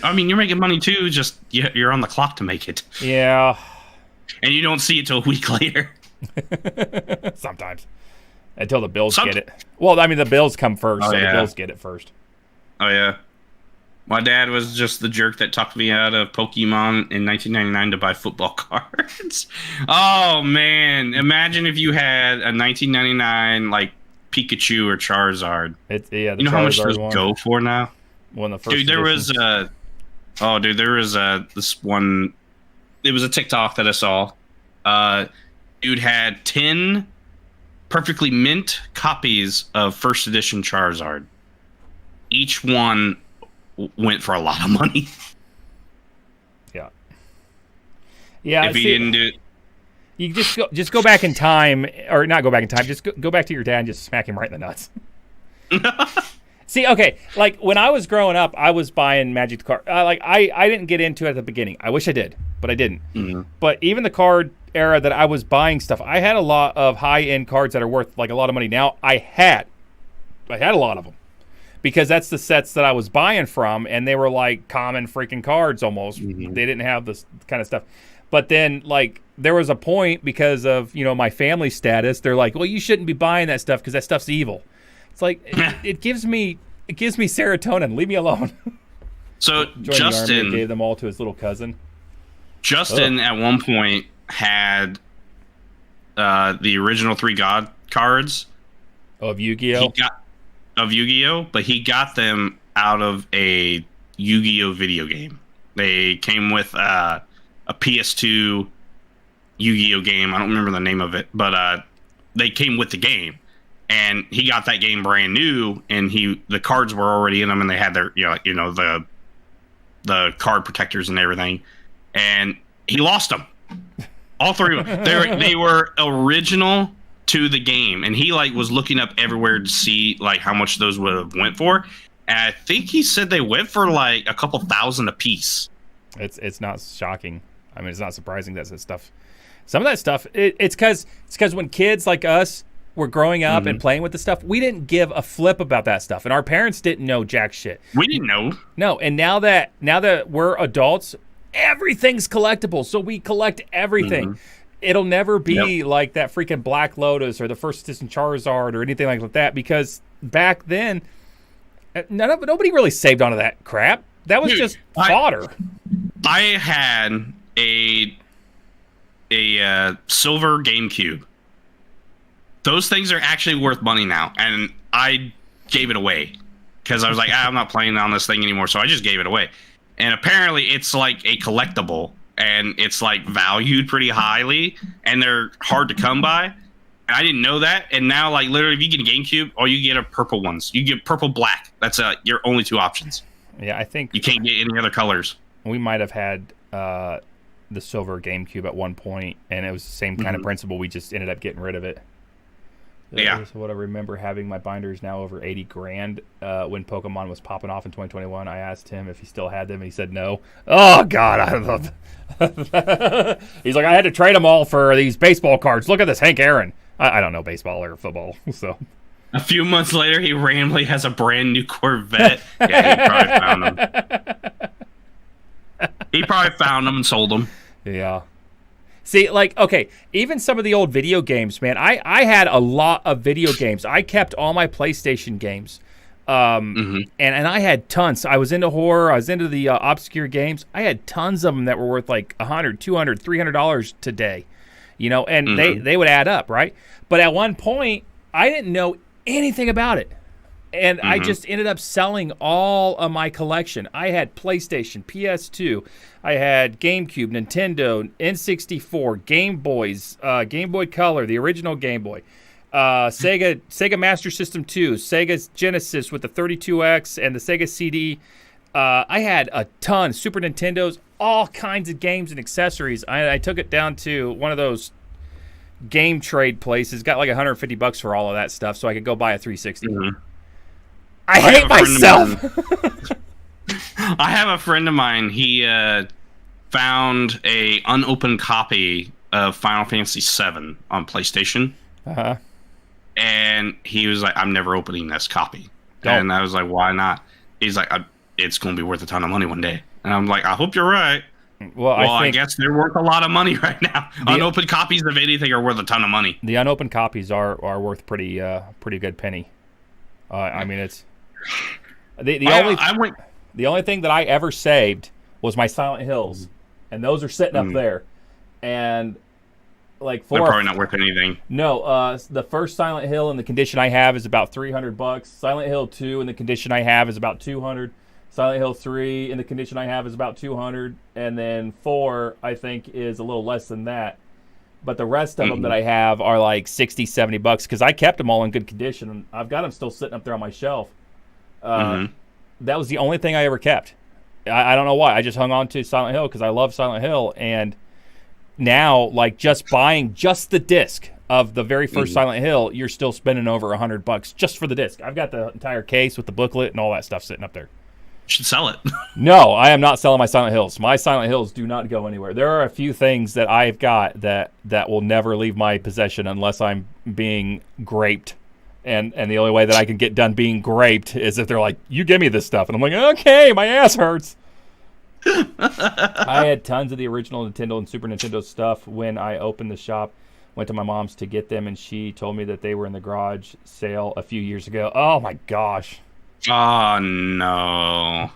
I mean, you're making money too. Just you're on the clock to make it. Yeah. And you don't see it till a week later. Sometimes. Until the Bills get it. Well, I mean, the Bills come first, so yeah. The Bills get it first. Oh, yeah. My dad was just the jerk that talked me out of Pokemon in 1999 to buy football cards. Oh, man. Imagine if you had a 1999, Pikachu or Charizard. You know how much those go for now? One of the first dude, there editions. was this one. It was a TikTok that I saw. Dude had 10 perfectly mint copies of first edition Charizard. Each one went for a lot of money. Yeah. If he didn't do it, you just go back in time, or not go back in time. Just go back to your dad and just smack him right in the nuts. See, okay, when I was growing up, I was buying Magic the card. I didn't get into it at the beginning. I wish I did, but I didn't. Mm-hmm. But even the card era that I was buying stuff, I had a lot of high-end cards that are worth a lot of money. Now I had a lot of them because that's the sets that I was buying from, and they were common freaking cards almost. Mm-hmm. They didn't have this kind of stuff. But then there was a point because of my family status. They're like, well, you shouldn't be buying that stuff because that stuff's evil. It's it gives me serotonin. Leave me alone. So Justin gave them all to his little cousin. Justin at one point had the original 3 God cards of Yu-Gi-Oh. But he got them out of a Yu-Gi-Oh video game. They came with a PS2 Yu-Gi-Oh game. I don't remember the name of it, but they came with the game. And he got that game brand new, and the cards were already in them, and they had their the card protectors and everything, and he lost them, all 3 of them. They were original to the game, and he was looking up everywhere to see how much those would have went for, and I think he said they went for a couple thousand a piece. It's not shocking. I mean, it's not surprising that stuff. Some of that stuff, it's because when kids like us were growing up and playing with the stuff, we didn't give a flip about that stuff, and our parents didn't know jack shit. We didn't know. No, and now that we're adults, everything's collectible, so we collect everything. Mm-hmm. It'll never be like that freaking Black Lotus or the first edition Charizard or anything like that, because back then Nobody really saved onto that crap. That was just fodder. I had a silver GameCube. Those things are actually worth money now, and I gave it away because I was like, I'm not playing on this thing anymore, so I just gave it away. And apparently, it's like a collectible, and it's like valued pretty highly, and they're hard to come by. And I didn't know that, and now like literally, if you get a GameCube, all you get are purple ones. You get purple black. That's your only two options. Yeah, I think you can't get any other colors. We might have had the silver GameCube at one point, and it was the same kind of principle. We just ended up getting rid of it. Yeah. So what I remember having my binders now over $80,000 when Pokemon was popping off in 2021. I asked him if he still had them, and he said no. Oh God, I love. He's like, I had to trade them all for these baseball cards. Look at this, Hank Aaron. I don't know baseball or football, so. A few months later, he randomly has a brand new Corvette. Yeah, he probably found them. He probably found them and sold them. Yeah. See, like, okay, even some of the old video games, man. I had a lot of video games. I kept all my PlayStation games. And I had tons. I was into horror. I was into the obscure games. I had tons of them that were worth like $100, $200, $300 today. You know, and they would add up, right? But at one point, I didn't know anything about it. And I just ended up selling all of my collection. I had PlayStation, PS2, I had GameCube, Nintendo, N64, Game Boys, Game Boy Color, the original Game Boy, Sega Master System 2, Sega Genesis with the 32X and the Sega CD. I had a ton, Super Nintendos, all kinds of games and accessories. I took it down to one of those game trade places, got like $150 for all of that stuff so I could go buy a 360. I hate myself. I have a friend of mine. He found a unopened copy of Final Fantasy VII on PlayStation. And he was like, I'm never opening this copy. And I was like, why not? He's like, it's going to be worth a ton of money one day. And I'm like, I hope you're right. Well, I guess they're worth a lot of money right now. Unopened copies of anything are worth a ton of money. The unopened copies are worth pretty good penny. I mean, it's the only thing that I ever saved was my Silent Hills, and those are sitting up there. And like they're probably not worth anything. No, the first Silent Hill in the condition I have is about $300. Silent Hill 2 in the condition I have is about $200. Silent Hill 3 in the condition I have is about $200, and then 4 I think is a little less than that. But the rest of them that I have are like $60, $70 because I kept them all in good condition. And I've got them still sitting up there on my shelf. That was the only thing I ever kept. I don't know why. I just hung on to Silent Hill because I love Silent Hill. And now, like, just buying just the disc of the very first Silent Hill, you're still spending over $100 just for the disc. I've got the entire case with the booklet and all that stuff sitting up there. Should sell it. No, I am not selling my Silent Hills. My Silent Hills do not go anywhere. There are a few things that I've got that will never leave my possession unless I'm being graped. And the only way that I can get done being graped is if they're like, you give me this stuff. And I'm like, okay, my ass hurts. I had tons of the original Nintendo and Super Nintendo stuff when I opened the shop. Went to my mom's to get them, and she told me that they were in the garage sale a few years ago. Oh, my gosh. Oh, no.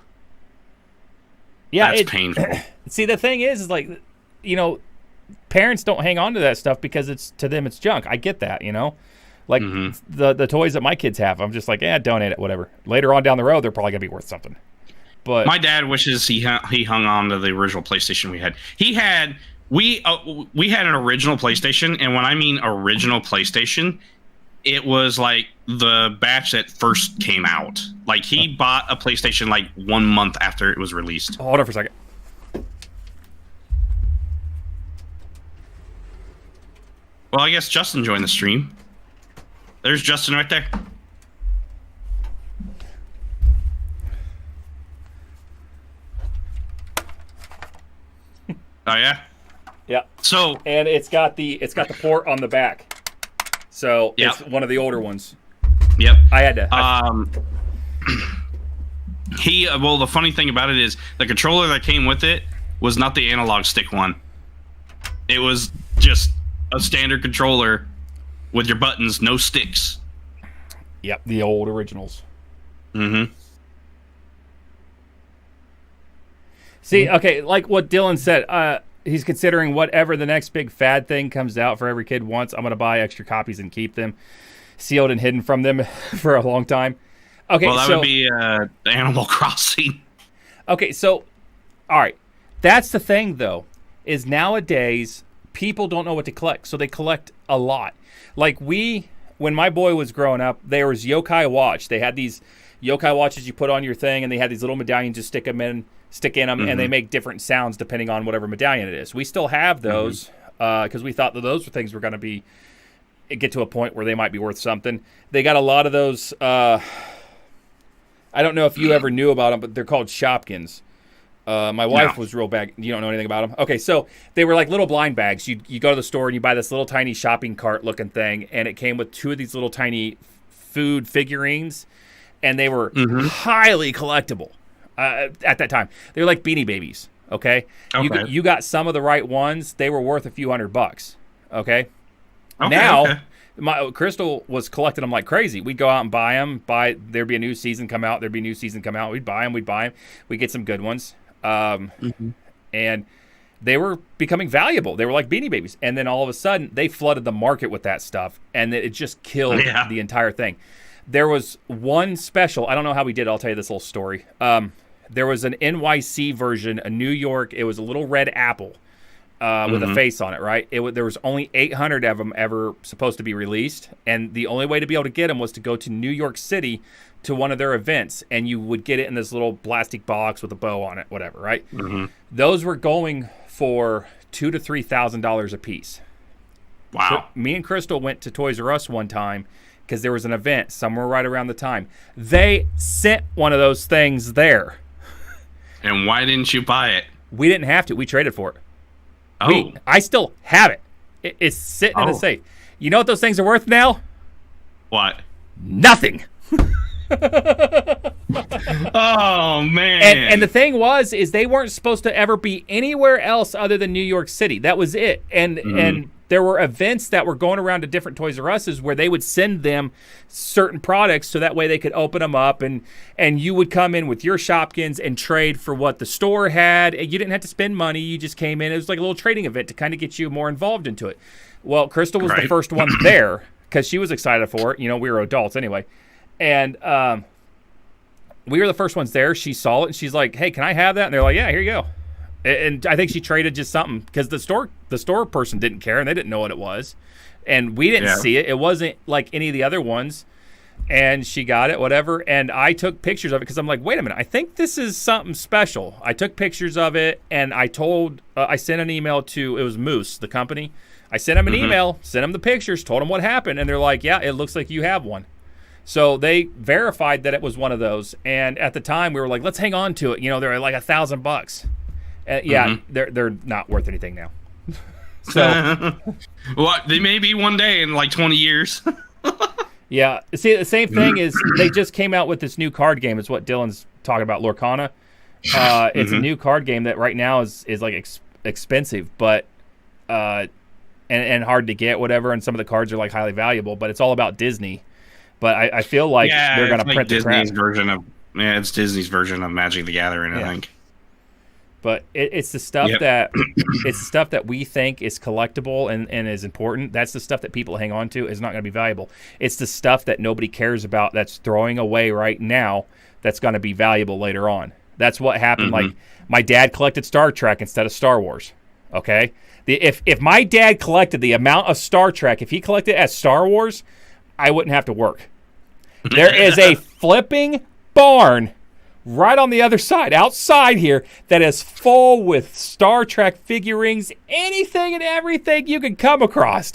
Yeah, that's painful. See, the thing is like, you know, parents don't hang on to that stuff because to them it's junk. I get that, you know? Like the toys that my kids have, I'm just like, donate it, whatever. Later on down the road, they're probably going to be worth something. But my dad wishes he hung on to the original PlayStation we had. We had an original PlayStation, and when I mean original PlayStation, it was like the batch that first came out. Like he bought a PlayStation like 1 month after it was released. Hold on for a second. Well, I guess Justin joined the stream. There's Justin right there. Oh yeah. Yeah. So and it's got the port on the back. So it's one of the older ones. Yep. I had to. Well, the funny thing about it is the controller that came with it was not the analog stick one. It was just a standard controller with your buttons, no sticks. Yep, the old originals. See, okay, like what Dylan said, he's considering whatever the next big fad thing comes out for every kid wants. I'm going to buy extra copies and keep them sealed and hidden from them for a long time. Okay, well, that would be Animal Crossing. Okay, so, all right. That's the thing, though, is nowadays people don't know what to collect, so they collect a lot. Like when my boy was growing up, there was Yokai Watch. They had these Yokai Watches you put on your thing, and they had these little medallions you stick in them, and they make different sounds depending on whatever medallion it is. We still have those because we thought that those things were going to get to a point where they might be worth something. They got a lot of those. I don't know if you ever knew about them, but they're called Shopkins. My wife was real bad. You don't know anything about them? Okay, so they were like little blind bags. You go to the store and you buy this little tiny shopping cart looking thing, and it came with 2 of these little tiny food figurines, and they were highly collectible at that time. They were like Beanie Babies, okay? You got some of the right ones. They were worth a few $100, okay? Now... Crystal was collecting them like crazy. We'd go out and buy them. There'd be a new season come out. We'd buy them. We'd get some good ones. And they were becoming valuable. They were like Beanie Babies. And then all of a sudden, they flooded the market with that stuff. And it just killed the entire thing. There was one special. I don't know how we did it. I'll tell you this little story. There was an NYC version, a New York. It was a little red apple. With a face on it, right? There was only 800 of them ever supposed to be released, and the only way to be able to get them was to go to New York City to one of their events, and you would get it in this little plastic box with a bow on it, whatever, right? Those were going for $2,000 to $3,000 a piece. Wow. So me and Crystal went to Toys R Us one time because there was an event somewhere right around the time. They sent one of those things there. And why didn't you buy it? We didn't have to. We traded for it. Oh. I still have it. It's sitting in a safe. You know what those things are worth now? What? Nothing. Oh, man. And the thing is they weren't supposed to ever be anywhere else other than New York City. That was it. And there were events that were going around to different Toys R Us's where they would send them certain products so that way they could open them up and you would come in with your Shopkins and trade for what the store had. You didn't have to spend money. You just came in. It was like a little trading event to kind of get you more involved into it. Well, Crystal was the first one there because she was excited for it. You know, we were adults anyway. And we were the first ones there. She saw it and she's like, hey, can I have that? And they're like, yeah, here you go. And I think she traded just something because the store person didn't care and they didn't know what it was. And we didn't see it. It wasn't like any of the other ones. And she got it, whatever. And I took pictures of it because I'm like, wait a minute. I think this is something special. I took pictures of it and I sent an email to, it was Moose, the company. I sent them an email, sent them the pictures, told them what happened. And they're like, yeah, it looks like you have one. So they verified that it was one of those. And at the time we were like, let's hang on to it. You know, they're like $1,000. They're not worth anything now. So, well, they may be one day in like 20 years. Yeah. See, the same thing is they just came out with this new card game. Is what Dylan's talking about, Lorcana. It's a new card game that right now is like expensive, but and hard to get, whatever. And some of the cards are like highly valuable, but it's all about Disney. But I feel like they're going to print the crap. It's Disney's version of Magic the Gathering, I think. But it's the stuff that we think is collectible and is important. That's the stuff that people hang on to is not going to be valuable. It's the stuff that nobody cares about that's throwing away right now that's going to be valuable later on. That's what happened. Like my dad collected Star Trek instead of Star Wars. Okay, if my dad collected the amount of Star Trek, if he collected as Star Wars, I wouldn't have to work. There is a flipping barn right on the other side, outside here, that is full with Star Trek figurines, anything and everything you can come across.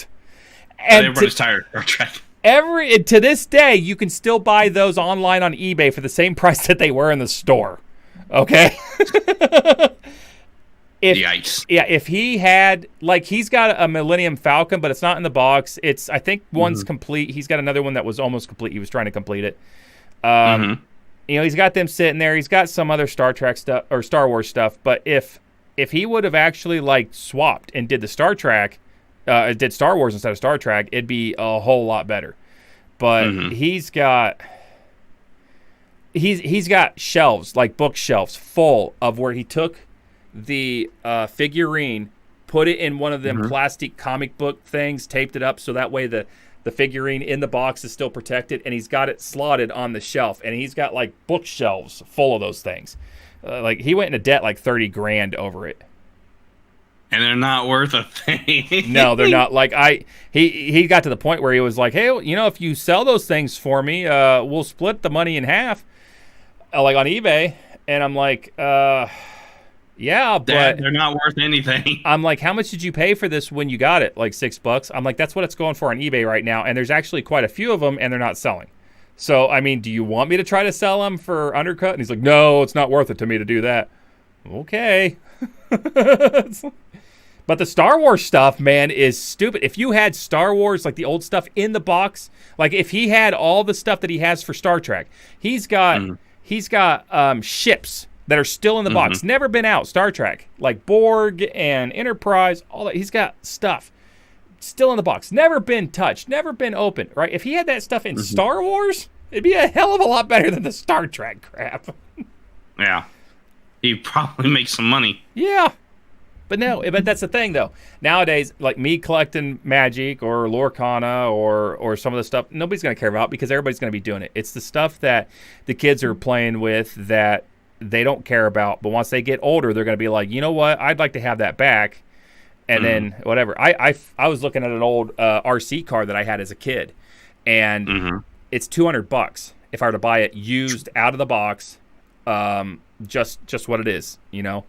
And everybody's tired of Star To Trek. this day, you can still buy those online on eBay for the same price that they were in the store. Okay? Yikes. Yeah, if he had, like, he's got a Millennium Falcon, but it's not in the box. I think one's complete. He's got another one that was almost complete. He was trying to complete it. You know, he's got them sitting there. He's got some other Star Trek stuff or Star Wars stuff. But if he would have actually like swapped and did the Star Trek, did Star Wars instead of Star Trek, it'd be a whole lot better. But he's got shelves, like bookshelves, full of where he took the figurine, put it in one of them Mhm. plastic comic book things, taped it up so that way the figurine in the box is still protected, and he's got it slotted on the shelf, and he's got like bookshelves full of those things. Like he went into debt like 30 grand over it. And they're not worth a thing. No, they're not. Like he got to the point where he was like, hey, you know, if you sell those things for me, we'll split the money in half, like on eBay. And I'm like, yeah, but they're not worth anything. I'm like, how much did you pay for this when you got it? Like $6. I'm like, that's what it's going for on eBay right now. And there's actually quite a few of them, and they're not selling. So, I mean, do you want me to try to sell them for undercut? And he's like, no, it's not worth it to me to do that. Okay. But the Star Wars stuff, man, is stupid. If you had Star Wars, like the old stuff in the box, like if he had all the stuff that he has for Star Trek, he's got ships that are still in the box, never been out, Star Trek, like Borg and Enterprise, all that. He's got stuff still in the box, never been touched, never been opened, right? If he had that stuff in Star Wars, it'd be a hell of a lot better than the Star Trek crap. Yeah. He'd probably make some money. Yeah. But no, but that's the thing, though. Nowadays, like me collecting Magic or Lorcana or some of the stuff, nobody's going to care about because everybody's going to be doing it. It's the stuff that the kids are playing with that they don't care about. But once they get older, they're going to be like, you know what? I'd like to have that back. And then whatever. I was looking at an old RC car that I had as a kid, and it's $200 if I were to buy it used out of the box, just what it is, you know.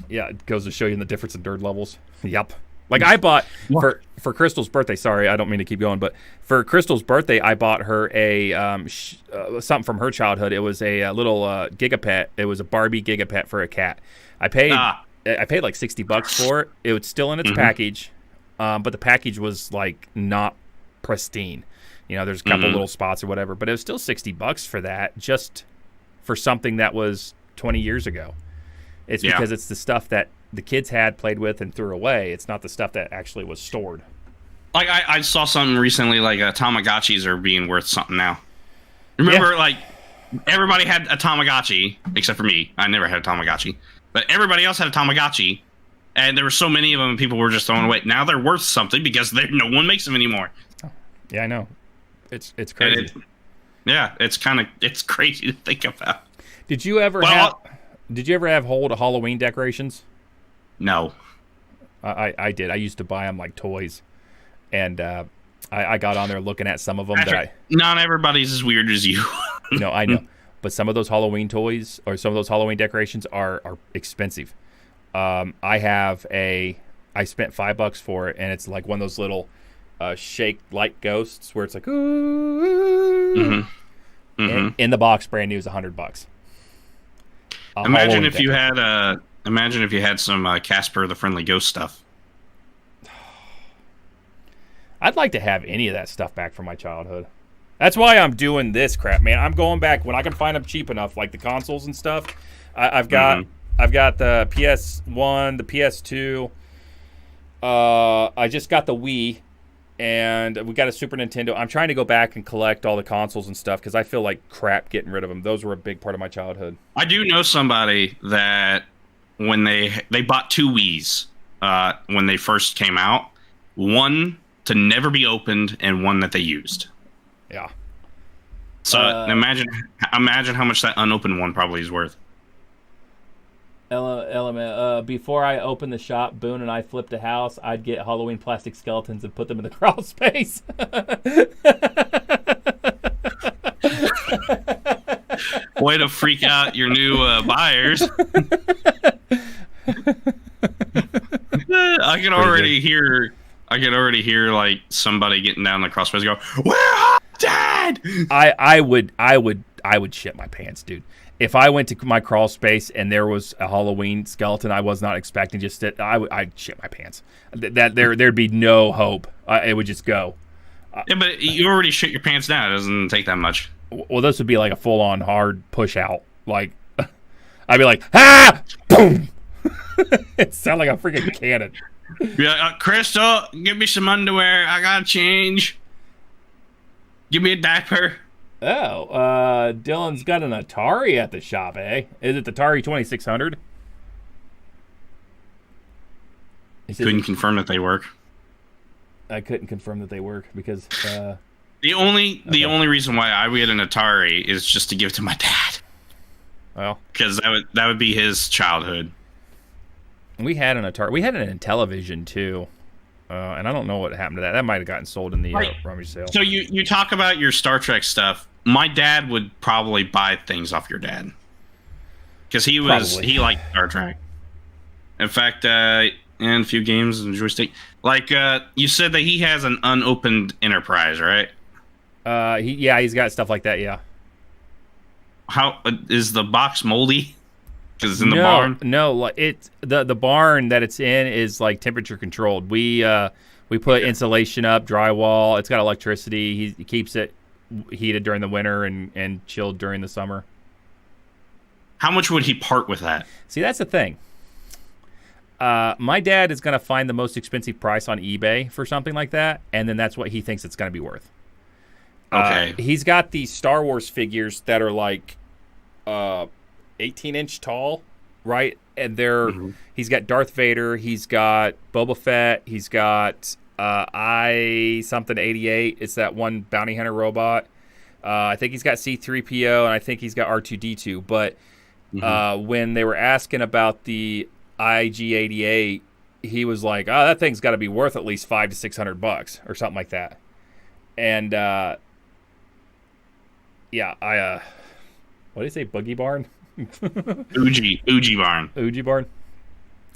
Yeah, it goes to show you the difference in dirt levels. Yep. Like I bought for Crystal's birthday. Sorry, I don't mean to keep going, but for Crystal's birthday, I bought her a something from her childhood. It was a little Gigapet. It was a Barbie Gigapet for a cat. I paid like $60 for it. It was still in its package, but the package was like not pristine. You know, there's a couple little spots or whatever, but it was still $60 for that, just for something that was 20 years ago. It's because it's the stuff that the kids had, played with, and threw away. It's not the stuff that actually was stored. Like I saw something recently, like Tamagotchis are being worth something now. Remember, like everybody had a Tamagotchi except for me. I never had a Tamagotchi, but everybody else had a Tamagotchi, and there were so many of them, and people were just throwing away. Now they're worth something because no one makes them anymore. Yeah, I know. It's crazy. It's crazy to think about. Did you ever have hold Halloween decorations? No. I did. I used to buy them like toys, and I got on there looking at some of them. Not everybody's as weird as you. No, I know. But some of those Halloween toys or some of those Halloween decorations are expensive. I spent $5 for it, and it's like one of those little shake light ghosts where it's like ooh. In the box, brand new, is $100. Imagine if you had some Casper the Friendly Ghost stuff. I'd like to have any of that stuff back from my childhood. That's why I'm doing this crap, man. I'm going back when I can find them cheap enough, like the consoles and stuff. I've got the PS1, the PS2. I just got the Wii, and we got a Super Nintendo. I'm trying to go back and collect all the consoles and stuff because I feel like crap getting rid of them. Those were a big part of my childhood. I do know somebody that when they bought 2 Wiis when they first came out, one to never be opened and one that they used. Yeah. So imagine how much that unopened one probably is worth. Before I opened the shop, Boone and I flipped a house. I'd get Halloween plastic skeletons and put them in the crawl space. Way to freak out your new buyers. I can already hear like somebody getting down the crawl space and go, "We're all dead." I would shit my pants, dude. If I went to my crawl space and there was a Halloween skeleton I was not expecting, I'd shit my pants. There'd be no hope. It would just go. Yeah, but you already shit your pants now. It doesn't take that much. Well, this would be like a full-on hard push out. Like, I'd be like, ah, boom. It sounds like a freaking cannon. Yeah, Crystal, give me some underwear. I gotta change. Give me a diaper. Oh, Dylan's got an Atari at the shop, eh? Is it the Atari 2600? Couldn't confirm that they work. I couldn't confirm that they work because the only reason why I would get an Atari is just to give to my dad. Well, because that would be his childhood. We had an Atari. We had it in television too, and I don't know what happened to that. That might have gotten sold in the rummage sale. So you talk about your Star Trek stuff. My dad would probably buy things off your dad because he liked Star Trek. In fact, and a few games and joystick. Like you said that he has an unopened Enterprise, right? He's got stuff like that. Yeah. How is the box moldy? Because it's in the barn. No, it's the barn that it's in is like temperature controlled. We put insulation up, drywall. It's got electricity. He keeps it heated during the winter and chilled during the summer. How much would he part with that? See, that's the thing. My dad is going to find the most expensive price on eBay for something like that, and then that's what he thinks it's going to be worth. Okay. He's got these Star Wars figures that are like 18-inch tall, right? And he's got Darth Vader, he's got Boba Fett, he's got I-88. It's that one bounty hunter robot. I think he's got C-3PO, and I think he's got R2-D2. But when they were asking about the IG-88, he was like, "Oh, that thing's got to be worth at least $500 to $600 or something like that." And what do you say, Boogie Barn? Uji Barn. Uji Barn.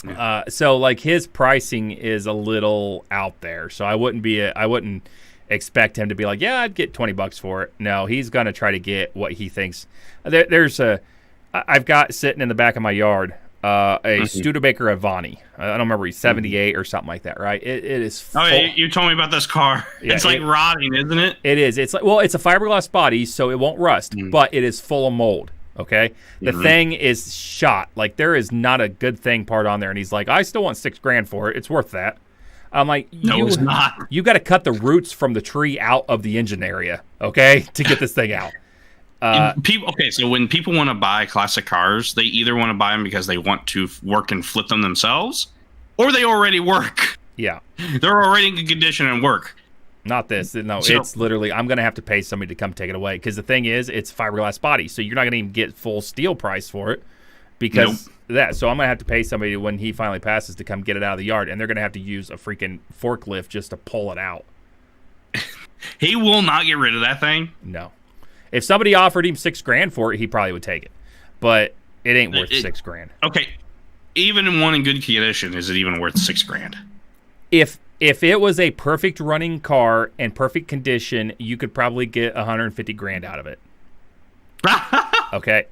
Yeah. So like his pricing is a little out there. So I wouldn't expect him to be like, yeah, I'd get $20 for it. No, he's gonna try to get what he thinks. I've got sitting in the back of my yard a Studebaker Avani. I don't remember, he's 78 or something like that, right? It is full. Oh, yeah, you told me about this car. Yeah, it's like rotting, isn't it? It is. It's like, well, it's a fiberglass body, so it won't rust, but it is full of mold. Okay, the thing is shot. Like, there is not a good thing part on there, and he's like, I still want $6,000 for it. It's worth that. I'm like, no, it's not. You got to cut the roots from the tree out of the engine area, okay, to get this thing out. So when people want to buy classic cars, they either want to buy them because they want to work and flip them themselves, or they already work. Yeah, they're already in good condition and work. Not this. No, it's literally, I'm going to have to pay somebody to come take it away, because the thing is, it's fiberglass body, so you're not going to even get full steel price for it because that. So I'm going to have to pay somebody when he finally passes to come get it out of the yard, and they're going to have to use a freaking forklift just to pull it out. He will not get rid of that thing. No. If somebody offered him $6,000 for it, he probably would take it, but it ain't worth $6,000. Okay, even in one in good condition, is it even worth $6,000? If it was a perfect running car and perfect condition, you could probably get $150,000 out of it. Okay,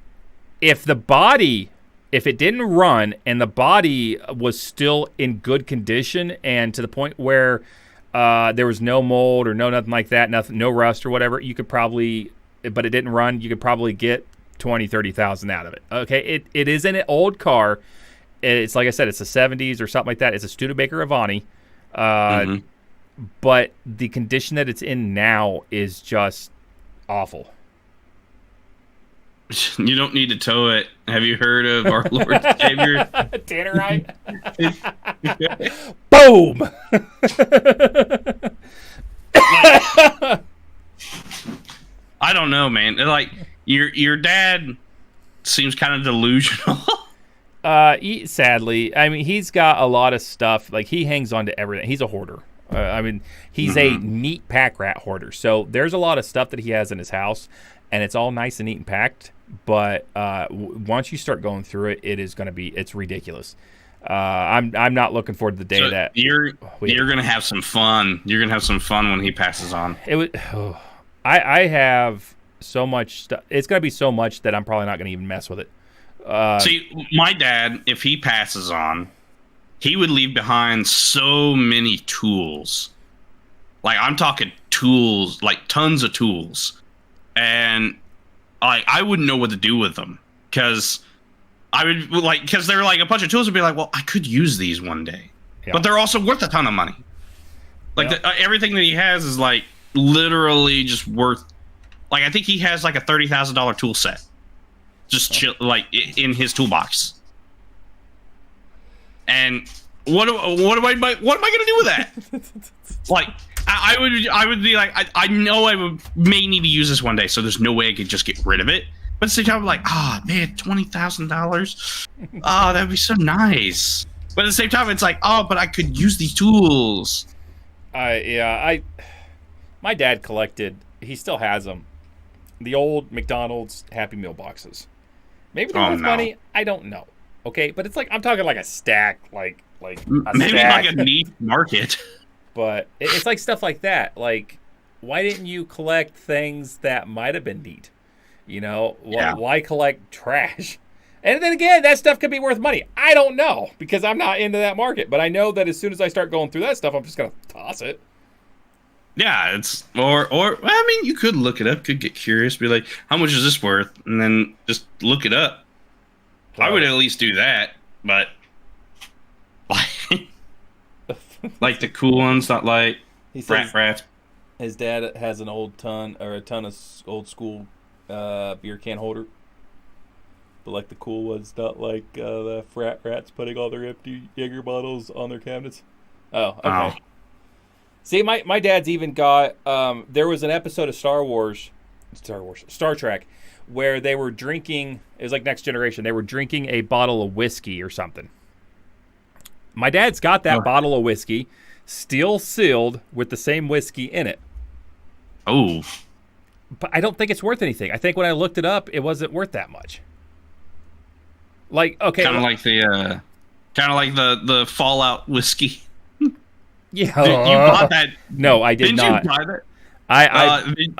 if it didn't run and the body was still in good condition and to the point where there was no mold or nothing like that, no rust or whatever, you could probably. But it didn't run, you could probably get $20,000-$30,000 out of it. Okay, it is an old car. It's like I said, it's a 70s or something like that. It's a Studebaker Avani. But the condition that it's in now is just awful. You don't need to tow it. Have you heard of our Lord and Savior? Tannerite? Boom! I don't know, man. Like, your dad seems kind of delusional. Sadly, I mean, he's got a lot of stuff. Like, he hangs on to everything. He's a hoarder. I mean, he's a neat pack rat hoarder. So there's a lot of stuff that he has in his house, and it's all nice and neat and packed. But once you start going through it, it's ridiculous. I'm not looking forward to the day that you're gonna have some fun. You're gonna have some fun when he passes on. I have so much stuff. It's going to be so much that I'm probably not going to even mess with it. See, my dad, if he passes on, he would leave behind so many tools. Like, I'm talking tools, like tons of tools. And I wouldn't know what to do with them. Because they're like a bunch of tools would be like, well, I could use these one day. Yeah. But they're also worth a ton of money. Like, everything that he has is like, literally just worth Like I think he has like a $30,000 tool set, just chill, like in his toolbox. And what am I gonna do with that? Like I would be like I know may need to use this one day, so there's no way I could just get rid of it. But at the same time, I'm like, man, $20,000. Oh, that'd be so nice. But at the same time, it's like, but I could use these tools. My dad collected. He still has them. The old McDonald's Happy Meal boxes. Maybe they're worth money. I don't know. Okay, but it's like I'm talking like a stack, like a maybe stack. like a niche market. But it's like stuff like that. Like, why didn't you collect things that might have been neat? You know, why collect trash? And then again, that stuff could be worth money. I don't know because I'm not into that market. But I know that as soon as I start going through that stuff, I'm just gonna toss it. Yeah, it's or I mean, you could look it up, could get curious, be like, how much is this worth, and then just look it up. I would at least do that, but like the cool ones, not like rat. His dad has a ton of old school beer can holder, but like the cool ones, not like the frat rats putting all their empty Jaeger bottles on their cabinets. Oh, okay. Oh. See, my dad's even got. There was an episode of Star Trek, where they were drinking. It was like Next Generation. They were drinking a bottle of whiskey or something. My dad's got that bottle of whiskey, still sealed with the same whiskey in it. Oh. But I don't think it's worth anything. I think when I looked it up, it wasn't worth that much. Like, okay. Kind of like the Fallout whiskey. Yeah. You bought that. No, I did not. Didn't you buy that?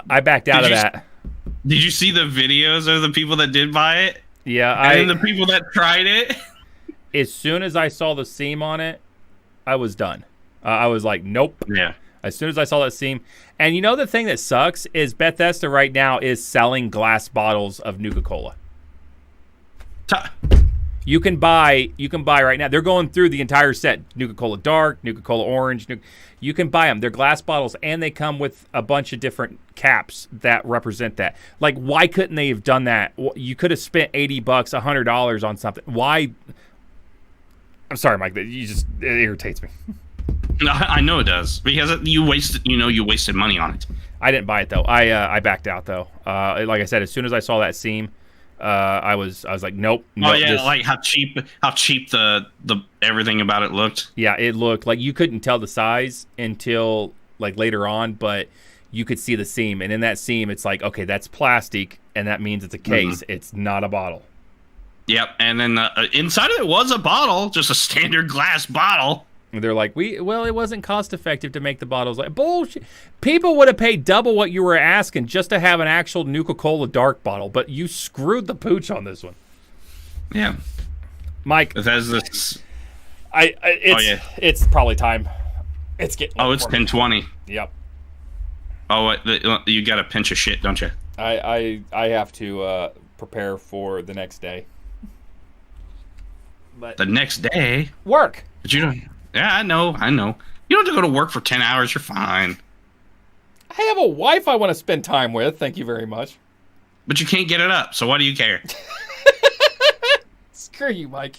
I backed out of that. Did you see the videos of the people that did buy it? Yeah. And the people that tried it? As soon as I saw the seam on it, I was done. I was like, nope. Yeah. As soon as I saw that seam. And you know the thing that sucks is Bethesda right now is selling glass bottles of Nuka-Cola. You can buy right now. They're going through the entire set. Nuka-Cola Dark, Nuka-Cola Orange. You can buy them. They're glass bottles, and they come with a bunch of different caps that represent that. Like, why couldn't they have done that? You could have spent $80, $100 on something. Why? I'm sorry, Mike. It irritates me. I know it does because you wasted money on it. I didn't buy it though. I backed out though. Like I said, as soon as I saw that seam, I was like, nope. Oh yeah, like how cheap the everything about it looked. Yeah, it looked like you couldn't tell the size until like later on, but you could see the seam, and in that seam, it's like, okay, that's plastic, and that means it's a case. Mm-hmm. It's not a bottle. Yep, and then inside of it was a bottle, just a standard glass bottle. And they're like, it wasn't cost effective to make the bottles. Like, bullshit. People would have paid double what you were asking just to have an actual Nuka-Cola Dark bottle, but you screwed the pooch on this one. Yeah, Mike. It has this. It's probably time. It's getting. Oh, it's 10:20. Yep. Oh, you got a pinch of shit, don't you? I have to prepare for the next day. But the next day? Work. But you don't. Yeah, I know. You don't have to go to work for 10 hours. You're fine. I have a wife I want to spend time with. Thank you very much. But you can't get it up, so why do you care? Screw you, Mike.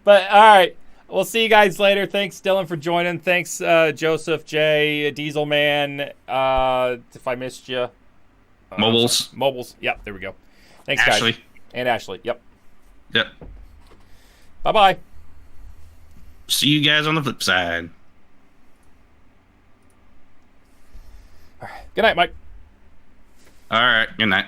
But, all right. We'll see you guys later. Thanks, Dylan, for joining. Thanks, Joseph, Jay, Diesel Man. If I missed you. Mobiles. Yep, there we go. Thanks, Ashley. guys. And Ashley. Yep. Yep. Bye-bye. See you guys on the flip side. All right. Good night, Mike. All right. Good night.